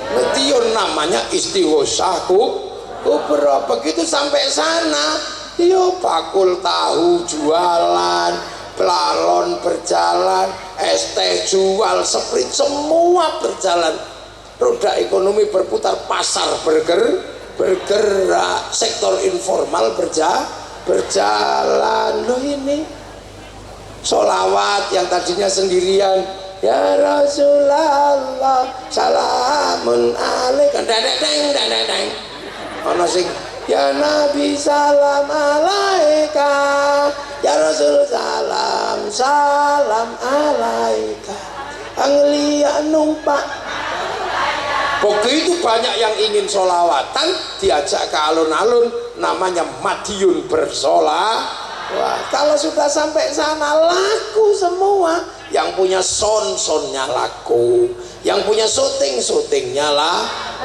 Medion, namanya istighosah kubra. Begitu sampai sana, yo bakul tahu jualan, pelalon berjalan, es teh jual, sprite semua berjalan. Roda ekonomi berputar, pasar bergerak, sektor informal berjalan. Loh ini sholawat yang tadinya sendirian, ya Rasulullah salamun alaika, deng ono sing ya Nabi salam alaika, ya Rasul salam alaika, anglia numpak. Begitu banyak yang ingin sholawatan, diajak ke alun-alun, namanya Madiun bersolawat. Wah, kalau sudah sampai sana laku semua. Yang punya son-sonnya laku, yang punya syuting-syutingnya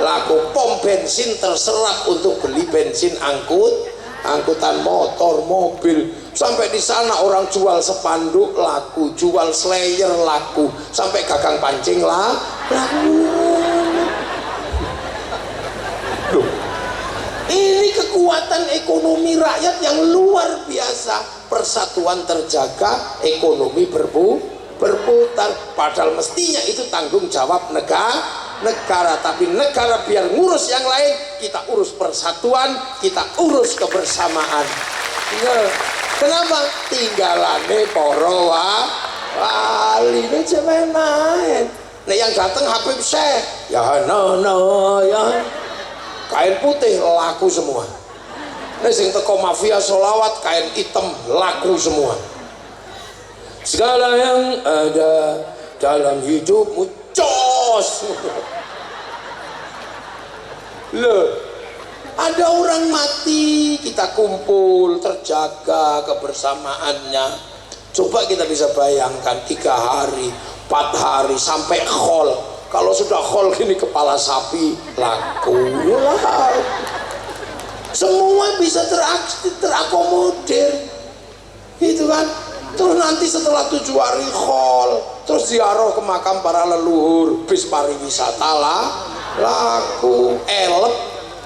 laku. Pom bensin terserap untuk beli bensin angkutan motor, mobil. Sampai di sana orang jual spanduk laku, jual slayer laku, sampai gagang pancing laku. Loh, ini kekuatan ekonomi rakyat yang luar biasa. Persatuan terjaga, ekonomi berputar. Padahal mestinya itu tanggung jawab negara. Tapi negara biar ngurus yang lain, kita urus persatuan, kita urus kebersamaan. Kenapa? Tinggalane poro wali ini main. Nah yang datang Habib Syekh, ya ya kain putih laku semua. Nah sing teko mafia sholawat kain hitam laku semua. Segala yang ada dalam hidupmu cos. Loh, ada orang mati, kita kumpul, terjaga kebersamaannya. Coba kita bisa bayangkan 3 hari, 4 hari sampai khol. Kalau sudah khol gini kepala sapi laku lah. Semua bisa terakomodir, gitu kan? Terus nanti setelah 7 hari khol, terus ziarah ke makam para leluhur, bis pariwisata laku, elep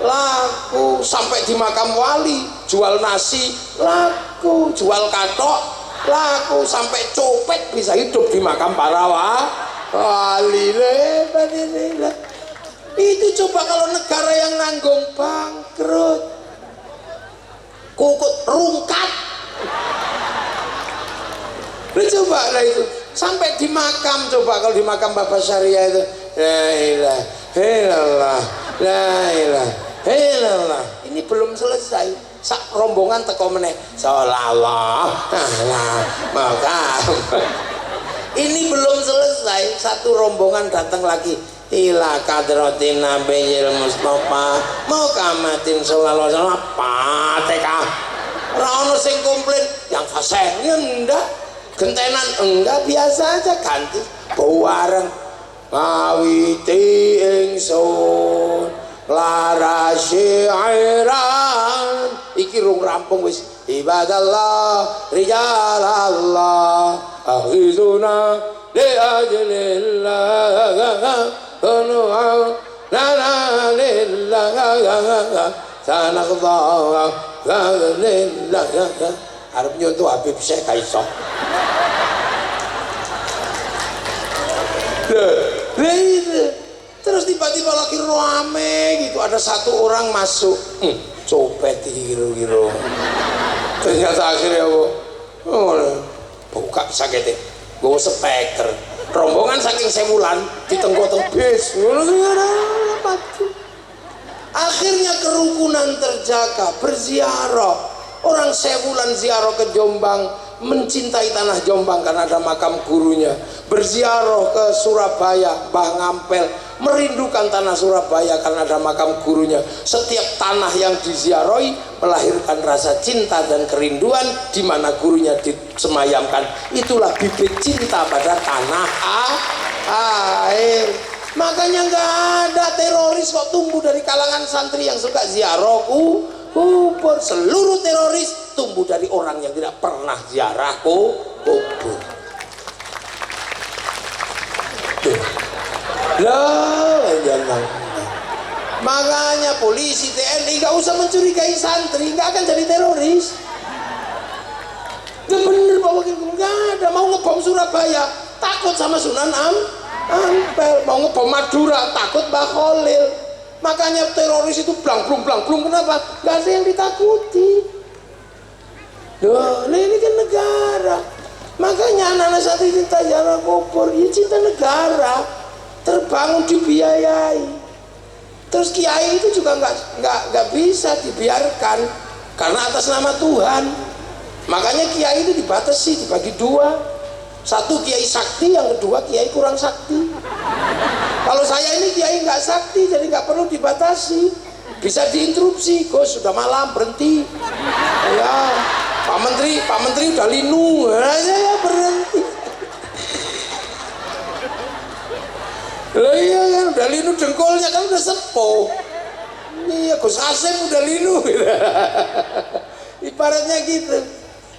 laku, sampai di makam wali jual nasi laku, jual katok laku, sampai copet bisa hidup di makam para wali. Itu coba kalau negara yang nanggung bangkrut, kukut rungkat. Coba lah itu sampai di makam. Coba kalau di makam Bapak Syariah itu la ilaha illallah, la ilaha illallah. Ini belum selesai, sak rombongan teko meneh sallallahu makam. Ini belum selesai, satu rombongan datang lagi, ila kadratin nabiyil mustafa mukamatin sallallahu alaihi wasallam Fatihah. Ora ono sing komplain yang fasih ndak, gentenan enggak, biasa aja, ganti bareng ngawiti ingsun lara syairan iki rung rampung wis. Ibadallah rijalallah aghizuna li ajlillah kunu'a lana lillah sanaqdha lillah. Arep nyontoh Habib Syekh kaiso. Terus tiba-tiba lagi rame gitu, ada satu orang masuk, copet kira-kira. Ternyata akhirnya buka sakitnya, gue speaker, rombongan saking sebulan ditengok-tengok bis. Akhirnya kerukunan terjaga, berziarah. Orang sebulan ziarah ke Jombang, mencintai tanah Jombang karena ada makam gurunya. Berziarah ke Surabaya, Mbah Ngampel, merindukan tanah Surabaya karena ada makam gurunya. Setiap tanah yang diziarahi melahirkan rasa cinta dan kerinduan di mana gurunya disemayamkan. Itulah bibit cinta pada tanah air. Makanya nggak ada teroris kok tumbuh dari kalangan santri yang suka ziarah kubur. Seluruh teroris tumbuh dari orang yang tidak pernah ziarah kubur. Lah, jangan. Makanya polisi, TNI gak usah mencurigai santri, gak akan jadi teroris. Gak bener Pak Wakil Gubernur, gak ada. Mau ngebom Surabaya, takut sama Sunan Ampel. Mau ngebom Madura, takut Mbah Khalil. Makanya teroris itu blang-blung, kenapa? Gak ada yang ditakuti. Loh, ini kan negara. Makanya anak-anak santri cinta ziarah kubur, ya cinta negara. Terbangun dibiayai. Terus kiai itu juga nggak bisa dibiarkan karena atas nama Tuhan. Makanya kiai itu dibatasi, dibagi dua. Satu kiai sakti, yang kedua kiai kurang sakti. Kalau saya ini kiai nggak sakti, jadi nggak perlu dibatasi. Bisa diinterupsi, Gus sudah malam berhenti. Ya, Pak Menteri udah linu, ya berhenti. Lah iya kan udah linu dengkulnya kan udah sepuh. Iya Gus Hasim udah linu gitu. Ibaratnya gitu.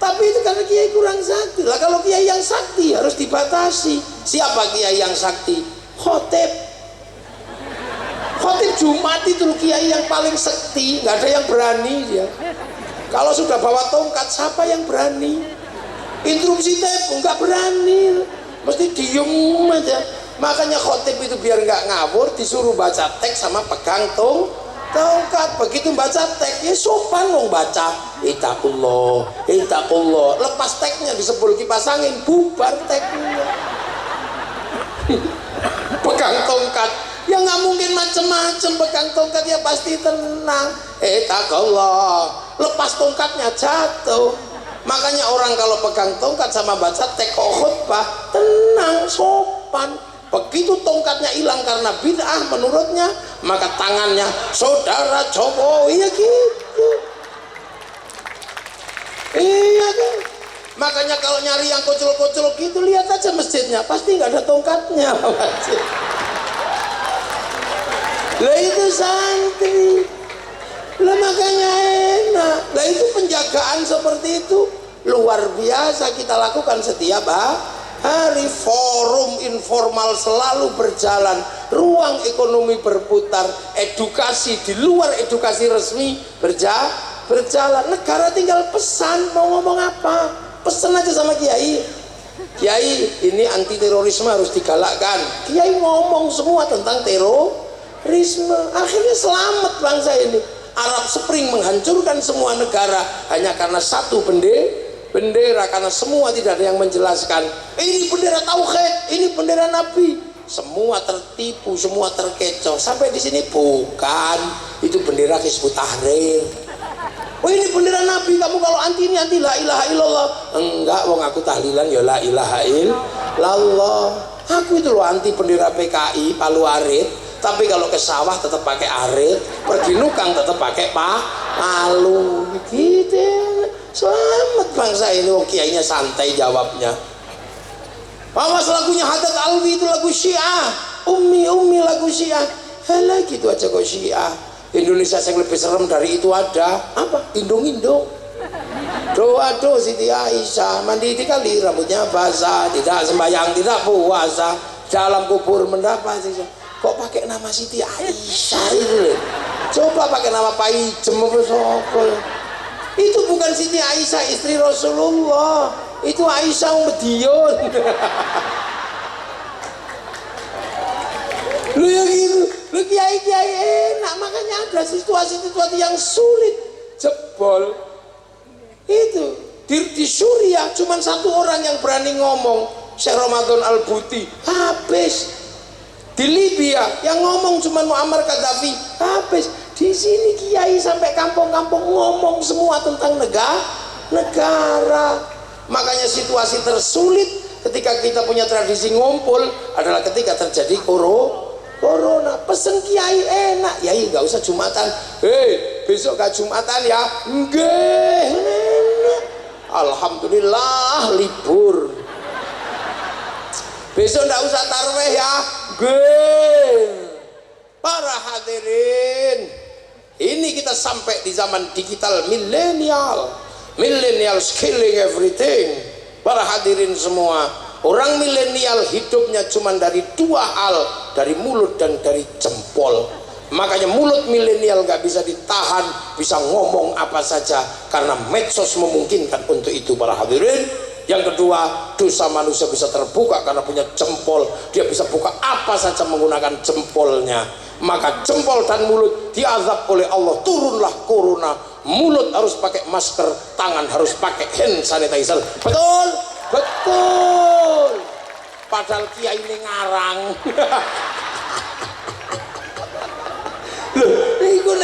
Tapi itu karena kiai kurang sakti. Lah kalau kiai yang sakti harus dibatasi. Siapa kiai yang sakti? Khotib Jumat itu kiai yang paling sakti, nggak ada yang berani dia. Kalau sudah bawa tongkat siapa yang berani? Interupsi telepon nggak berani, mesti diem aja. Makanya khotib itu biar nggak ngawur disuruh baca teks sama pegang tongkat. Begitu baca teks ya sopan mau baca itakullah. Lepas teksnya disebul kipas angin bubar teksnya. Pegang tongkat ya nggak mungkin macem-macem. Pegang tongkat ya pasti tenang. Itakullah. Lepas tongkatnya jatuh. Makanya orang kalau pegang tongkat sama baca teks khutbah tenang sopan. Begitu tongkatnya hilang karena bid'ah menurutnya, maka tangannya saudara coba, iya gitu. Iya kan. Makanya kalau nyari yang kocol-kocol gitu lihat aja masjidnya, pasti nggak ada tongkatnya. Lah itu santri. Lah makanya enak. Lah itu penjagaan seperti itu luar biasa kita lakukan setiap hari. Forum informal selalu berjalan, ruang ekonomi berputar, edukasi di luar edukasi resmi berjalan. Negara tinggal pesan mau ngomong apa, pesan aja sama kiai. Kiai ini anti terorisme harus digalakkan. Kiai ngomong semua tentang terorisme. Akhirnya selamat bangsa ini. Arab Spring menghancurkan semua negara hanya karena satu bendera, karena semua tidak ada yang menjelaskan ini bendera tauhid, ini bendera Nabi. Semua tertipu, semua terkecoh. Sampai di sini bukan, itu bendera Hizbut Tahrir. Oh ini bendera Nabi, kamu kalau anti ini anti la ilaha illallah. Enggak, wong aku tahlilan ya la ilaha illallah. Aku itu loh anti bendera PKI Palu Arit, tapi kalau ke sawah tetap pakai arit, pergi nukang tetap pakai palu gitu. Selamat bangsa ini, wong kiainya santai jawabnya. Awas lagunya Haddad Alwi itu lagu Syiah, Ummi lagu Syiah. Halah gitu aja kok Syiah. Indonesia yang lebih serem dari itu ada apa? Indung. Doa Siti Aisyah mandi dikali rambutnya basah, tidak sembahyang, tidak puasa, dalam kubur mendapat. Kok pakai nama Siti Aisyah itu? Coba pakai nama Pak Ijem apa sokol. Itu bukan Siti Aisyah istri Rasulullah, itu Aisyah Medion. Lu yang gitu, lu kiai enak. Makanya ada situasi-situasi yang sulit jebol. Itu di Suriah cuma satu orang yang berani ngomong, Syekh Ramadan Al-Buti, habis. Di Libya yang ngomong cuma Muammar Gaddafi, habis. Di sini kiai sampai kampung-kampung ngomong semua tentang negara. Makanya situasi tersulit ketika kita punya tradisi ngumpul adalah ketika terjadi corona. Pesen kiai enak, yai nggak usah Jumatan. Besok gak Jumatan ya? Enggak. Alhamdulillah libur. Besok nggak usah tarweh ya? Enggak. Para hadirin, ini ini kita sampai di zaman digital milenial. Milenial killing everything. Para hadirin semua, orang milenial hidupnya cuma dari dua hal, dari mulut dan dari jempol. Makanya mulut milenial gak bisa ditahan, bisa ngomong apa saja karena medsos memungkinkan untuk itu para hadirin. Yang kedua, dosa manusia bisa terbuka karena punya jempol. Dia bisa buka apa saja menggunakan jempolnya. Maka jempol dan mulut diazab oleh Allah. Turunlah corona. Mulut harus pakai masker, tangan harus pakai hand sanitizer. Betul? Betul. Padahal kiai ini ngarang. Loh,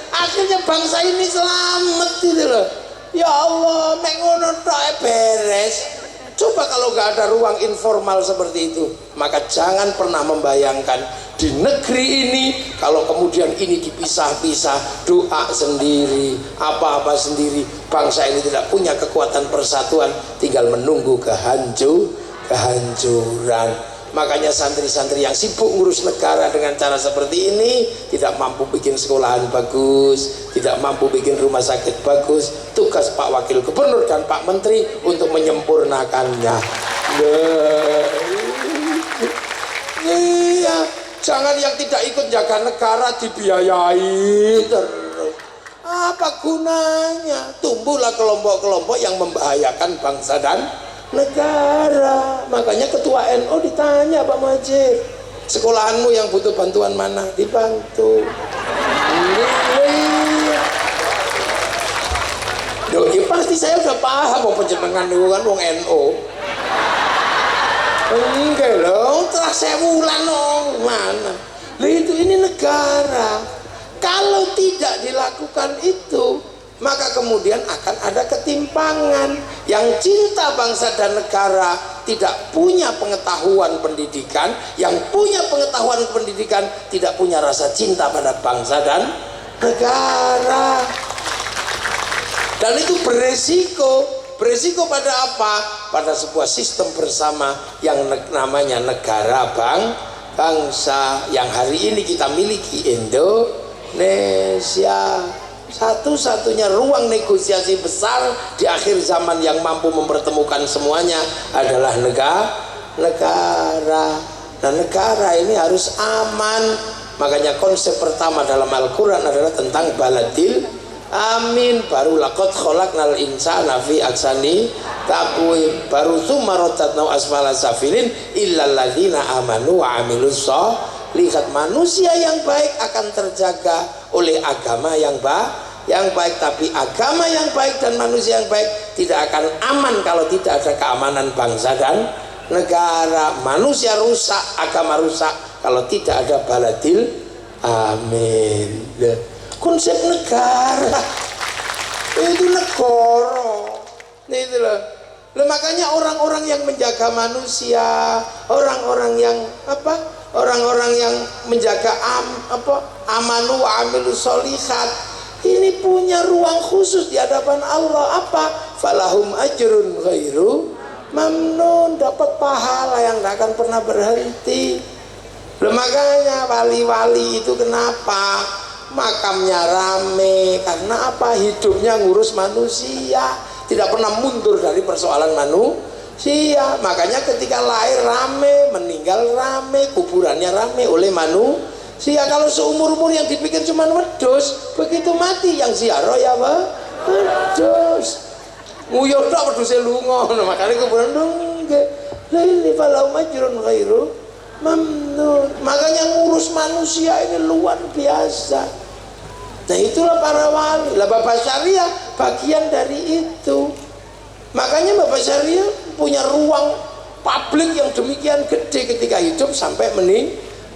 akhirnya bangsa ini selamat gitu loh. Ya Allah, mek ngono tok beres. Coba kalau nggak ada ruang informal seperti itu, maka jangan pernah membayangkan di negeri ini kalau kemudian ini dipisah-pisah, doa sendiri, apa-apa sendiri, bangsa ini tidak punya kekuatan persatuan, tinggal menunggu kehancuran. Makanya santri-santri yang sibuk ngurus negara dengan cara seperti ini tidak mampu bikin sekolahan bagus, tidak mampu bikin rumah sakit bagus. Tugas Pak Wakil Gubernur dan Pak Menteri untuk menyempurnakannya. Iya, jangan yang tidak ikut jaga negara dibiayai terus. Apa gunanya? Tumbuhlah kelompok-kelompok yang membahayakan bangsa dan negara. Makanya ketua NU ditanya, Pak Muhajir, sekolahanmu yang butuh bantuan mana? Dibantu. Loh, ya pasti saya udah paham mau penjenengan itu kan wong NU. Enggak loh, telah saya bulan mana? Loh itu ini negara. Kalau tidak dilakukan itu, maka kemudian akan ada ketimpangan. Yang cinta bangsa dan negara tidak punya pengetahuan pendidikan, yang punya pengetahuan pendidikan tidak punya rasa cinta pada bangsa dan negara. Dan itu beresiko pada apa? Pada sebuah sistem bersama yang namanya negara bangsa yang hari ini kita miliki, Indonesia. Satu-satunya ruang negosiasi besar di akhir zaman yang mampu mempertemukan semuanya adalah negara. Dan negara ini harus aman. Makanya konsep pertama dalam Al-Quran adalah tentang baladil amin. Baru laqad khalaqnal insana fi ahsani taqwim. Baru tsumma radadnahu asfala safilin illal ladzina amanu wa amilus sholihat. Manusia yang baik akan terjaga oleh agama yang baik, tapi agama yang baik dan manusia yang baik tidak akan aman kalau tidak ada keamanan bangsa dan negara. Manusia rusak, agama rusak kalau tidak ada baladil amin. Konsep negara itu negara itu loh. Makanya orang-orang yang menjaga manusia, orang-orang yang menjaga amanu wa amilus sholihat, ini punya ruang khusus di hadapan Allah. Apa? Falahum ajrun ghairu mamnun, dapat pahala yang tidak akan pernah berhenti. Makanya wali-wali itu kenapa makamnya rame? Karena apa? Hidupnya ngurus manusia, tidak pernah mundur dari persoalan manusia. Makanya ketika lahir rame, meninggal rame, kuburannya rame oleh manusia. Kalau seumur-umur yang dipikir cuma wedus, begitu mati yang ziarah ya wedus. Nguyuh tok weduse lunga, makanya kuburan nggih. Laili falau majrun ghairu mamnun. Makanya ngurus manusia ini luar biasa. Nah itulah para wali. Lah Bapak Syariah bagian dari itu. Makanya Bapak Syariah punya ruang publik yang demikian gede ketika hidup sampai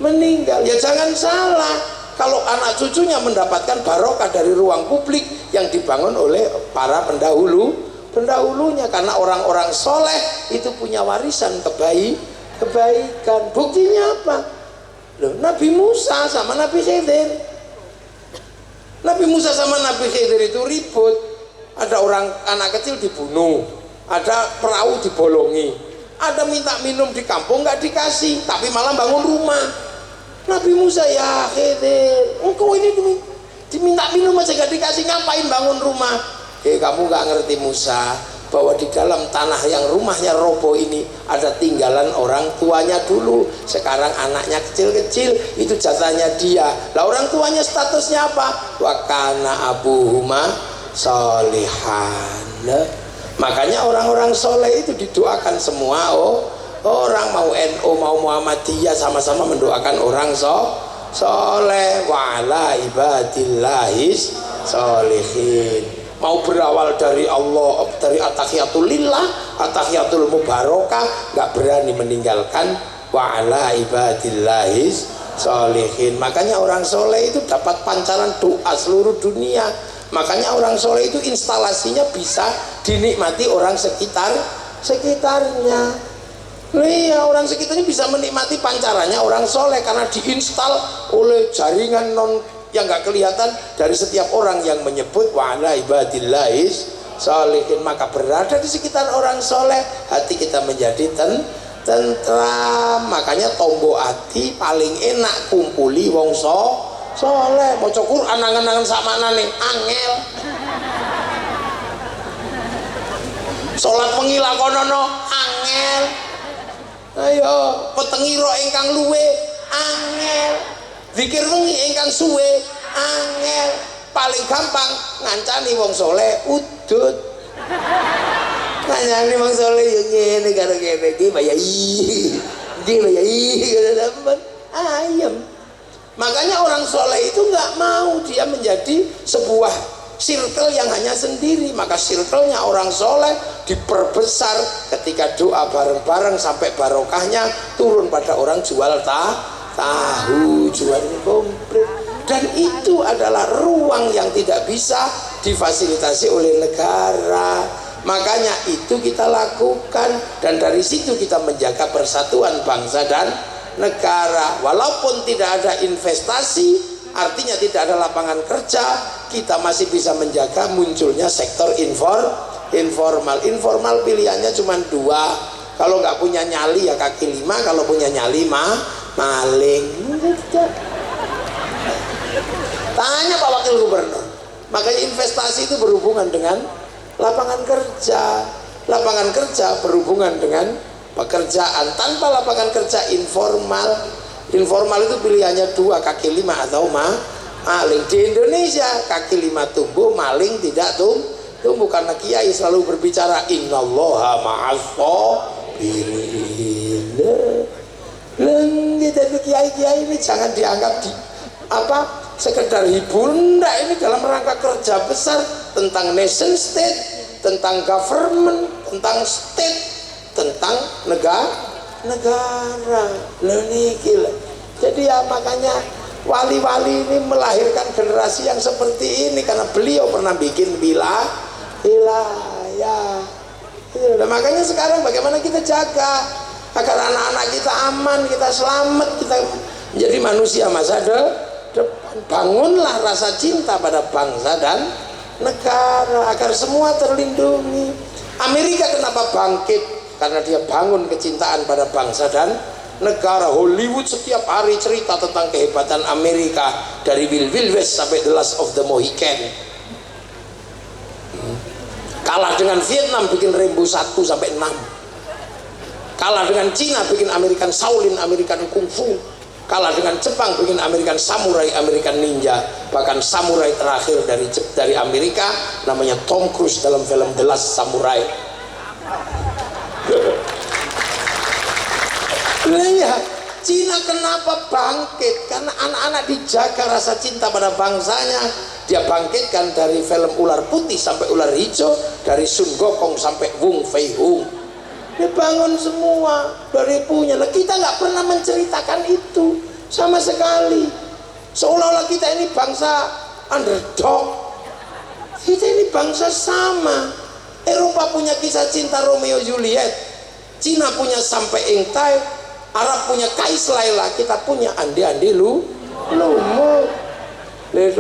meninggal. Ya jangan salah, kalau anak cucunya mendapatkan barokah dari ruang publik yang dibangun oleh para pendahulunya. Karena orang-orang soleh itu punya warisan kebaikan. Buktinya apa? Loh, Nabi Musa sama Nabi Khidir. Nabi Musa sama Nabi Khidir itu ribut. Ada anak kecil dibunuh, ada perahu dibolongi, ada minta minum di kampung nggak dikasih, tapi malah bangun rumah. Nabi Musa, ya Khidir, engkau ini diminta minum aja gak dikasih, ngapain bangun rumah? Kamu gak ngerti Musa, bahwa di dalam tanah yang rumahnya roboh ini ada tinggalan orang tuanya dulu. Sekarang anaknya kecil-kecil, itu jatahnya dia. Lah orang tuanya statusnya apa? Wa kana abuhuma sholihan. Makanya orang-orang soleh itu didoakan semua. Orang mau NU mau Muhammadiyah sama-sama mendoakan orang soleh. Wa ala ibadillahis sholihin. Mau berawal dari Allah, dari at-tahiyatul lillah, at-tahiyatul mubarakah, nggak berani meninggalkan wa ala ibadillahis sholihin. Makanya orang soleh itu dapat pancaran doa seluruh dunia. Makanya orang soleh itu instalasinya bisa dinikmati orang sekitarnya. Iya, orang sekitarnya bisa menikmati pancarannya orang soleh karena diinstal oleh jaringan yang nggak kelihatan dari setiap orang yang menyebut wa ala ibadillahis sholihin. Maka berada di sekitar orang soleh, hati kita menjadi tentram. Makanya tombo hati paling enak kumpuli wong soleh. Maca Quran angan-angan sakmanane angel. Salat wengi lakonono angel. Ayo petengiro ingkang luwe angel. Zikir wengi ingkang suwe angel. Paling gampang ngancani wong soleh udut. Ngancani wong soleh yo ngene karo kene iki bayai. Iki bayai kada dapat ayam. Makanya orang soleh itu nggak mau dia menjadi sebuah circle yang hanya sendiri. Maka circle-nya orang soleh diperbesar ketika doa bareng-bareng sampai barokahnya turun pada orang jual tahu, jual komplit. Dan itu adalah ruang yang tidak bisa difasilitasi oleh negara. Makanya itu kita lakukan, dan dari situ kita menjaga persatuan bangsa dan negara. Walaupun tidak ada investasi, artinya tidak ada lapangan kerja, kita masih bisa menjaga munculnya sektor informal. Informal pilihannya cuma dua, kalau nggak punya nyali ya kaki lima, kalau punya nyali maling. Tanya Pak Wakil Gubernur. Makanya investasi itu berhubungan dengan lapangan kerja. Lapangan kerja berhubungan dengan pekerjaan. Tanpa lapangan kerja informal itu pilihannya dua, kaki lima atau maling. Di Indonesia kaki lima tumbuh, maling tidak tumbuh karena kiai selalu berbicara innallaha ma'as-shabirin. Jadi kiai ini jangan dianggap sekedar hiburan. Enggak, ini dalam rangka kerja besar tentang nation state, tentang government, tentang state, tentang negara. Jadi ya makanya wali-wali ini melahirkan generasi yang seperti ini karena beliau pernah bikin wilayah. Nah, makanya sekarang bagaimana kita jaga agar anak-anak kita aman, kita selamat, kita menjadi manusia masa depan. Bangunlah rasa cinta pada bangsa dan negara agar semua terlindungi. Amerika kenapa bangkit? Karena dia bangun kecintaan pada bangsa dan negara. Hollywood setiap hari cerita tentang kehebatan Amerika, dari Wild West sampai The Last of the Mohican. Kalah dengan Vietnam bikin Rambo 1 sampai 6. Kalah dengan Cina bikin American Shaolin, American Kung Fu. Kalah dengan Jepang bikin American Samurai, American Ninja. Bahkan samurai terakhir dari Amerika namanya Tom Cruise dalam film The Last Samurai. Ya, Cina kenapa bangkit? Karena anak-anak dijaga rasa cinta pada bangsanya. Dia bangkitkan dari film ular putih sampai ular hijau, dari Sun Gokong sampai Wong Fei Hung. Dia bangun semua dari punya. Nah, kita nggak pernah menceritakan itu sama sekali. Seolah-olah kita ini bangsa underdog. Kita ini bangsa sama. Eropa punya kisah cinta Romeo Juliet, Cina punya Sampai Engtai, Arab punya Kais Laila, kita punya Ande Lumut. Le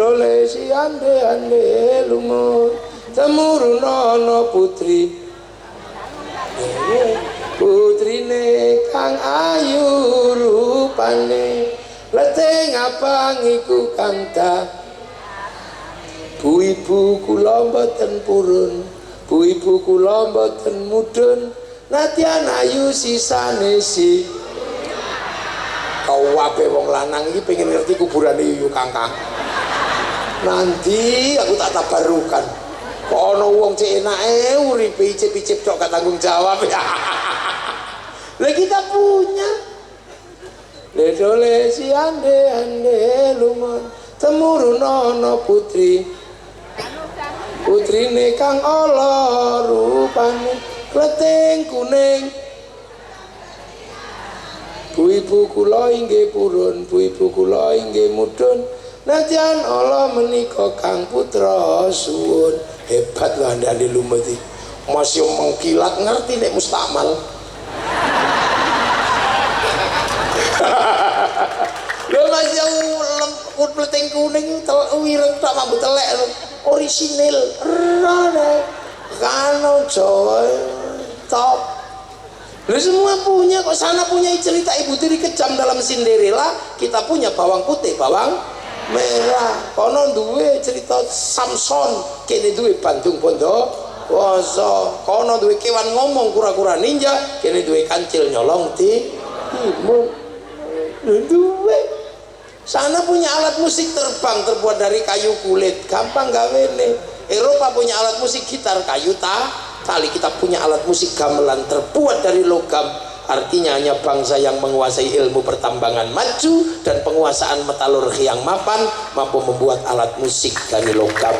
si ande lumut, temurunono putri. Putrine kang ayu rupane, leteng abang iku kang Bu ibu kula mboten purun, bu ibu kula mboten mudhun, nadyan ayu sisane si. Kau wae wong lanang iki pengen ngerti kuburane Yuyu Kangkang. Nanti aku tak tabarukan. Kok ana wong cek enake uripe icip-icip tok gak tanggung jawab ya. Lah kita punya. Le dole si ande lumon temurun ana putri. Putrine kang ala rupane kleting kuning. Bu ibu kula inggih purun, bu ibu kula inggih mudhun, nadyan ala menika kang putra suwun. Hebat lho andane lumeti. Masih mengkilat ngerti nek mustakmal. Lho masih kleting kuning wireng tok mambu telek orisinil rene kano Jawa top. Lu semua punya kok, sana punya cerita ibu tiri kejam dalam Cinderella, kita punya bawang putih, bawang merah. Kono duwe cerita Samson, kene duwe Bandung Bondowoso. Kono duwe kewan ngomong kura-kura ninja, kene duwe kancil nyolong timun. Duwe. Sana punya alat musik terbang terbuat dari kayu kulit, gampang gawene. Eropa punya alat musik gitar kayu tali. Kita punya alat musik gamelan terbuat dari logam. Artinya hanya bangsa yang menguasai ilmu pertambangan maju dan penguasaan metalurgi yang mapan mampu membuat alat musik dari logam.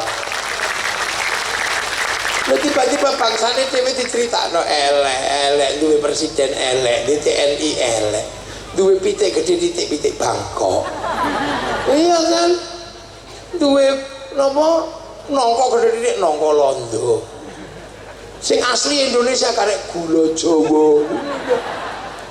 Tiba-tiba bangsa ini dewe diceritakno elek duwe presiden elek, di TNI elek, duwe pitik gede titik-pitik Bangkok. Iya kan? Duwe napa nongko gede titik nongko Londo. Sing asli Indonesia karek gula Jawa.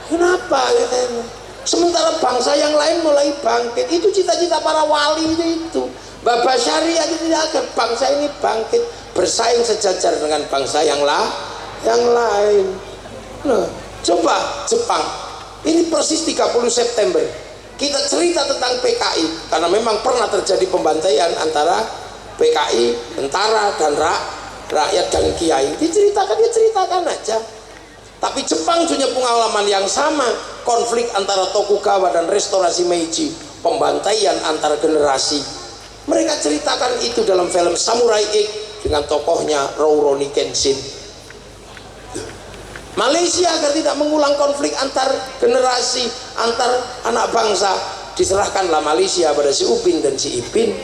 Kenapa gitu? Sementara bangsa yang lain mulai bangkit. Itu cita-cita para wali itu. Baba Syariah itu agar bangsa ini bangkit, bersaing sejajar dengan bangsa yang lain. Nah, coba Jepang. Ini persis 30 September. Kita cerita tentang PKI karena memang pernah terjadi pembantaian antara PKI, tentara dan rakyat dan kiai. Diceritakan aja. Tapi Jepang punya pengalaman yang sama, konflik antara Tokugawa dan restorasi Meiji, pembantaian antar generasi. Mereka ceritakan itu dalam film Samurai X dengan tokohnya Rurouni Kenshin. Malaysia agar tidak mengulang konflik antar generasi, antar anak bangsa, diserahkanlah Malaysia pada si Upin dan si Ipin.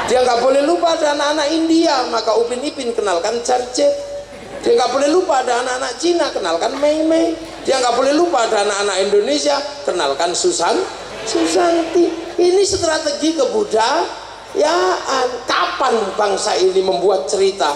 Dia nggak boleh lupa ada anak-anak India, maka Upin Ipin kenalkan Charcet. Dia nggak boleh lupa ada anak-anak Cina, kenalkan Mei Mei. Dia nggak boleh lupa ada anak-anak Indonesia, kenalkan Susanti. Ini strategi kebudayaan. Kapan bangsa ini membuat cerita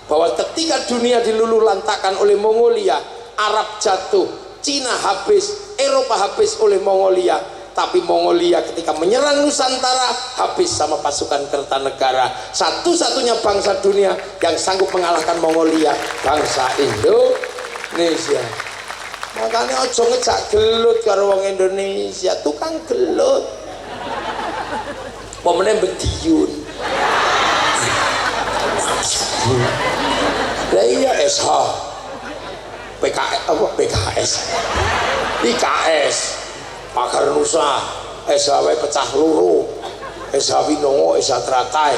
bahwa ketika dunia diluluhlantakkan oleh Mongolia, Arab jatuh, Cina habis, Eropa habis oleh Mongolia, tapi Mongolia ketika menyerang Nusantara habis sama pasukan Kertanegara. Satu-satunya bangsa dunia yang sanggup mengalahkan Mongolia, bangsa Indonesia. Makanya ojo ngejak gelut karo wong Indonesia, tukang gelut. Pemenang bediun. Lah iya SH. PKS apa PKS? IKS. Pakar Nusa, SHW pecah luru, SH Winongo, SH Teratai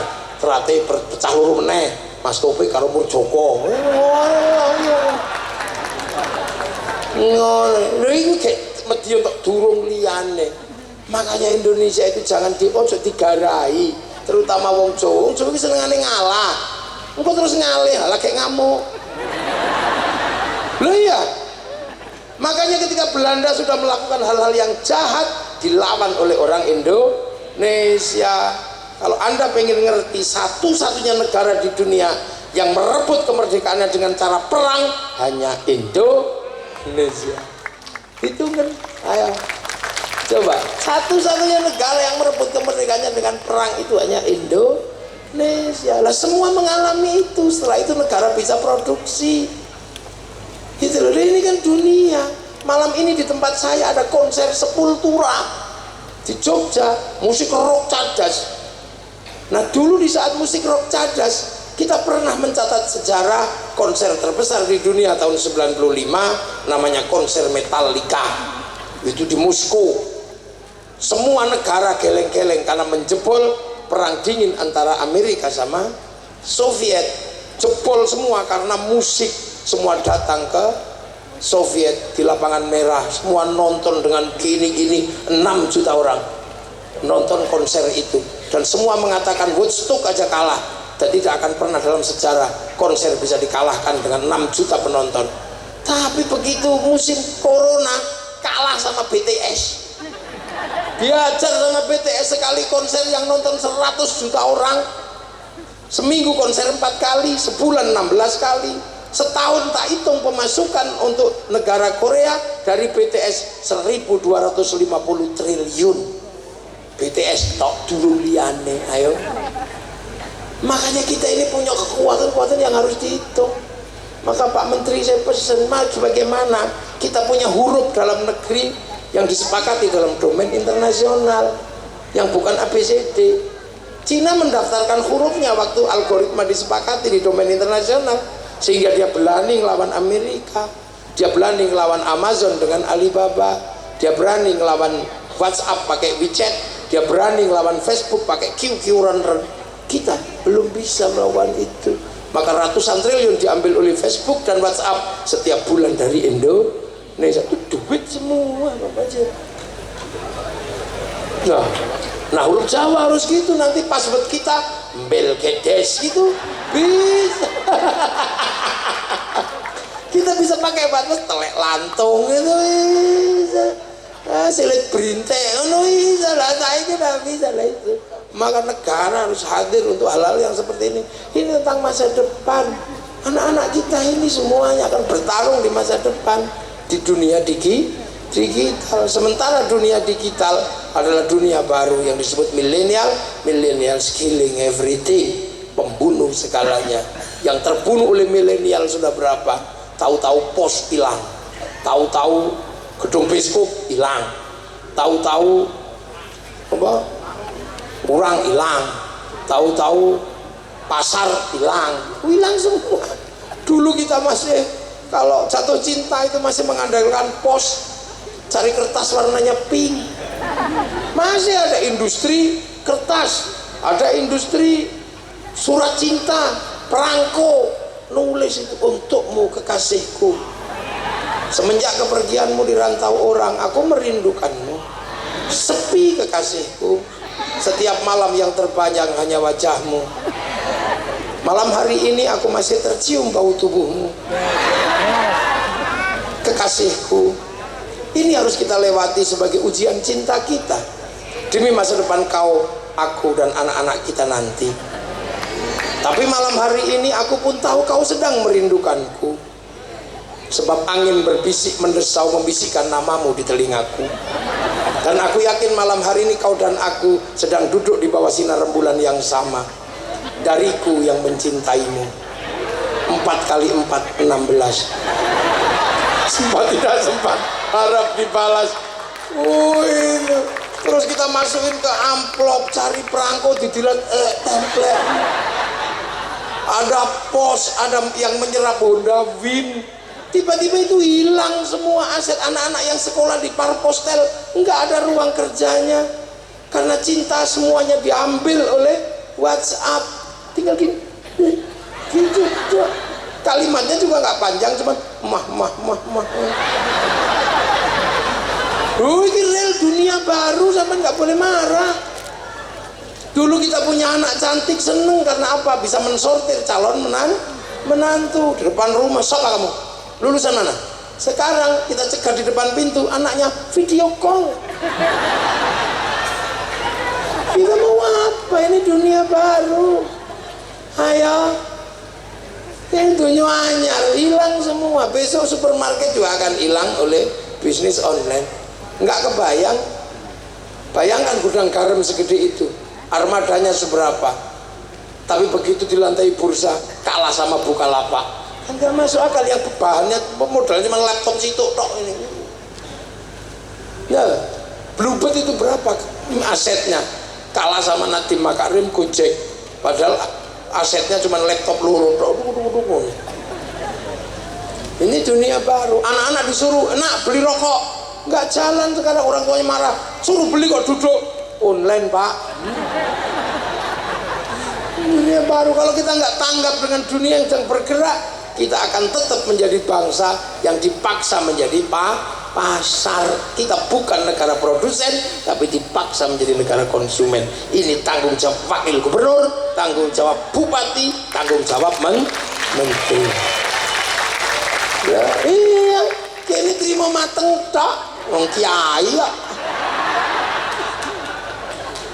pecah luru meneh, Mas Topik karo Murjoko. Ngono, iki gek medhi untuk durung liyane. Makanya Indonesia itu jangan ojo digarai, terutama wong Jawa. Wong Jawa iki senengane ngalah. Engko terus ngalih, lah kayak ngamuk. Lho iya. Makanya ketika Belanda sudah melakukan hal-hal yang jahat, dilawan oleh orang Indonesia. Kalau Anda pengen ngerti, satu-satunya negara di dunia yang merebut kemerdekaannya dengan cara perang hanya Indonesia. Itu kan, ayo coba, satu-satunya negara yang merebut kemerdekaannya dengan perang itu hanya Indonesia. Lah semua mengalami itu. Setelah itu negara bisa produksi. Gitu loh, ini kan dunia. Malam ini di tempat saya ada konser Sepultura di Jogja, musik rock cadas. Nah dulu di saat musik rock cadas, kita pernah mencatat sejarah konser terbesar di dunia tahun 95, namanya konser Metallica. Itu di Moskow. Semua negara geleng-geleng karena menjebol perang dingin antara Amerika sama Soviet. Jebol semua karena musik. Semua datang ke Soviet di lapangan merah, semua nonton dengan gini-gini, 6 juta orang nonton konser itu, dan semua mengatakan Woodstock aja kalah, dan tidak akan pernah dalam sejarah konser bisa dikalahkan dengan 6 juta penonton. Tapi begitu musim corona, kalah sama BTS. Diajar sama BTS sekali konser yang nonton 100 juta orang. Seminggu konser 4 kali, sebulan 16 kali. Setahun tak hitung pemasukan untuk negara Korea dari BTS 1250 triliun. BTS tok dulu liane, ayo. Makanya kita ini punya kekuatan-kekuatan yang harus dihitung. Maka Pak Menteri saya pesan, bagaimana kita punya huruf dalam negeri yang disepakati dalam domain internasional yang bukan ABCD. Cina mendaftarkan hurufnya waktu algoritma disepakati di domain internasional, sehingga dia berani ngelawan Amerika, dia berani ngelawan Amazon dengan Alibaba, dia berani ngelawan WhatsApp pakai WeChat, dia berani ngelawan Facebook pakai QQ Runner. Kita belum bisa melawan itu. Maka ratusan triliun diambil oleh Facebook dan WhatsApp setiap bulan dari Indonesia. Itu duit semua Bapak aja. Nah huruf Jawa harus gitu, nanti password kita Belgedes gitu bisa. Kita bisa pakai password telek lantung itu bisa, silet brinte itu bisa lah, saya kita bisa lah itu. Maka negara harus hadir untuk hal-hal yang seperti ini. Ini tentang masa depan. Anak-anak kita ini semuanya akan bertarung di masa depan di dunia digital. Sementara dunia digital adalah dunia baru yang disebut millennial killing everything, pembunuh segalanya. Yang terbunuh oleh milenial sudah berapa? Tahu-tahu pos hilang, tahu-tahu gedung biskup hilang, tahu-tahu apa? Orang hilang, tahu-tahu pasar hilang semua. Dulu kita masih kalau jatuh cinta itu masih mengandalkan pos, cari kertas warnanya pink. Masih ada industri kertas, ada industri surat cinta, perangko, nulis itu untukmu kekasihku. Semenjak kepergianmu di rantau orang, aku merindukanmu. Sepi kekasihku, setiap malam yang terpanjang hanya wajahmu. Malam hari ini aku masih tercium bau tubuhmu. Kekasihku, ini harus kita lewati sebagai ujian cinta kita demi masa depan kau, aku, dan anak-anak kita nanti. Tapi malam hari ini aku pun tahu kau sedang merindukanku, sebab angin berbisik mendesau membisikkan namamu di telingaku. Dan aku yakin malam hari ini kau dan aku sedang duduk di bawah sinar rembulan yang sama. Dariku yang mencintaimu. 4 kali 4 16. Sempat tidak sempat, harap dibalas. Itu. Terus kita masukin ke amplop, cari perangko, didilat template. Ada pos, ada yang menyerap Honda Win. Tiba-tiba itu hilang semua aset anak-anak yang sekolah di Parpostel, nggak ada ruang kerjanya karena cinta semuanya diambil oleh WhatsApp. Tinggal gini, gitu. Kalimatnya juga nggak panjang, cuman mah. Ini real dunia baru, sampai nggak boleh marah. Dulu kita punya anak cantik seneng karena apa? Bisa mensortir calon menantu di depan rumah. Siapa kamu? Lulusan mana? Sekarang kita cegat di depan pintu, anaknya video call. Kita mau apa? Ini dunia baru. Ayo, yang dunia anyar hilang semua. Besok supermarket juga akan hilang oleh bisnis online. Nggak kebayang. Bayangkan gudang garam segede itu, armadanya seberapa, tapi begitu di lantai bursa kalah sama Bukalapak. Kan gak masuk akal, yang bahannya modalnya cuma laptop situ tok ini. Ya, Bluebird itu berapa asetnya? kalah sama Nadiem Makarim Gojek, padahal asetnya cuma laptop luru. Ini dunia baru. Anak-anak disuruh, nak beli rokok, nggak jalan. Sekarang orang tuanya marah, suruh beli kok duduk online, Pak. Dunia baru. Kalau kita nggak tanggap dengan dunia yang sedang bergerak, kita akan tetap menjadi bangsa yang dipaksa menjadi pasar. Kita bukan negara produsen, tapi dipaksa menjadi negara konsumen. Ini tanggung jawab wakil gubernur, tanggung jawab bupati, tanggung jawab menteri. Ya, iya, kini terima mateng tak, wong kiai ya.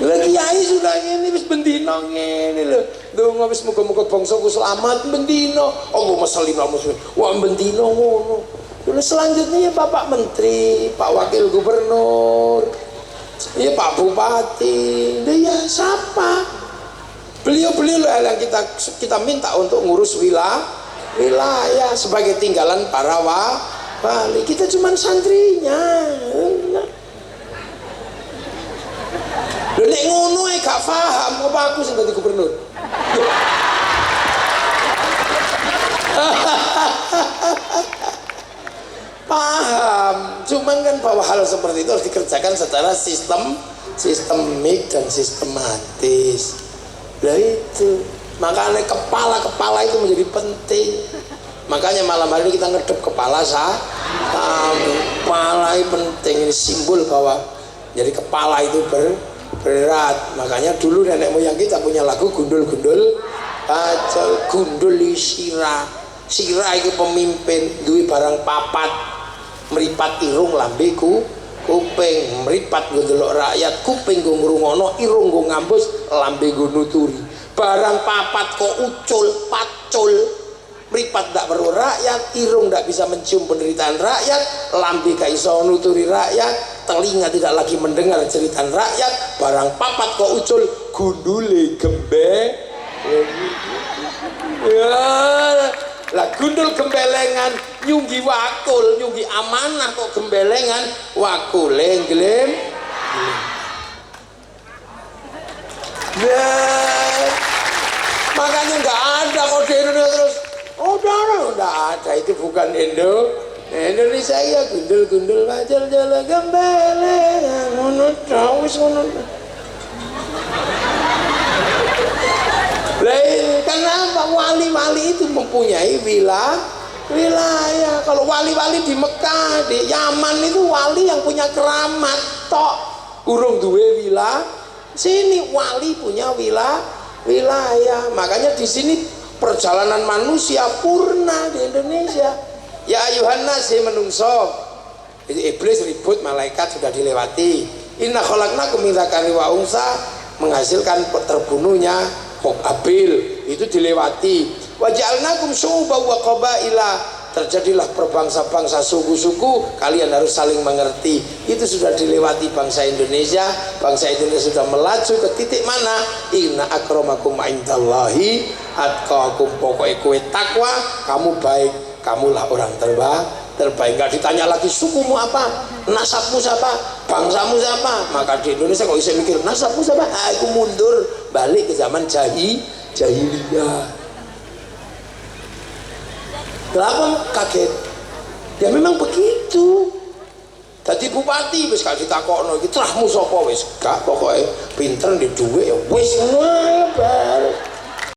Kiai sudah ini wis bendino ngene lho. Ndonga wis muga-muga bangsaku selamat bendino. Allahumma sholli ala Muhammad. Wah bendino ngono. Lalu selanjutnya ya Bapak Menteri, Pak Wakil Gubernur, ya Pak Bupati, ya siapa? Beliau-beliau yang kita minta untuk ngurus wilayah sebagai tinggalan para wali. Kita cuman santrinya. Nek ngono gak paham apa aku sing dadi gubernur. Paham, cuman kan bahwa hal seperti itu harus dikerjakan secara sistemik dan sistematis. Nah itu, makanya kepala itu menjadi penting. Makanya malam hari ini kita ngedep kepala kepala itu penting, ini simbol bahwa jadi kepala itu berat. Makanya dulu nenek moyang kita punya lagu gundul-gundul pacul, gundul sirah itu pemimpin duwe barang papat, meripat irung lambeku kuping, meripat nggo ndelok rakyat, kuping nggo ngrungono, irung nggo ngambus, lambe nggo nuturi. Barang papat kok pacul, meripat ndak perlu rakyat, irung ndak bisa mencium penderitaan rakyat, lambe gak iso nuturi rakyat, telinga tidak lagi mendengar cerita rakyat, barang papat kok gundule gembe. Ya, lah gundul gembelengan nyunggi wakul, nyunggi amanah kok gembelengan wakule nglem. Nah, makanya nggak ada kok di Indonesia terus. Udah ada, itu bukan Indonesia ya, gundul aja jalan gembelengan ngono wis ngono. Kenapa wali-wali itu mempunyai wilayah? Kalau wali-wali di Mekah, di Yaman itu wali yang punya keramat tok, urung duwe sini wali punya wilayah. Makanya di sini perjalanan manusia purna di Indonesia. Ya ayuhan nas menungso. Iblis ribut, malaikat sudah dilewati. Inna khalaqnakum min dzakari wa unsa, menghasilkan terbunuhnya Abil itu dilewati. Waja'alnakum syu'uban wa qabaila, terjadilah perbangsa-bangsa suku-suku, kalian harus saling mengerti. Itu sudah dilewati bangsa Indonesia. Bangsa Indonesia sudah melaju ke titik mana? Inna akramakum indallahi atqakum, pokoknya kowe takwa, kamu baik, kamulah orang terbaik. Nggak ditanya lagi sukumu apa, nasabmu siapa, bangsamu siapa. Maka di Indonesia kok bisa mikir nasabmu siapa, aku mundur balik ke zaman jahiliyah. Kenapa kaget? Ya memang begitu. Jadi bupati wis gak ditakokno iki trahmu sapa, wis gak, pokoknya pinter di duwe ya wis ngono.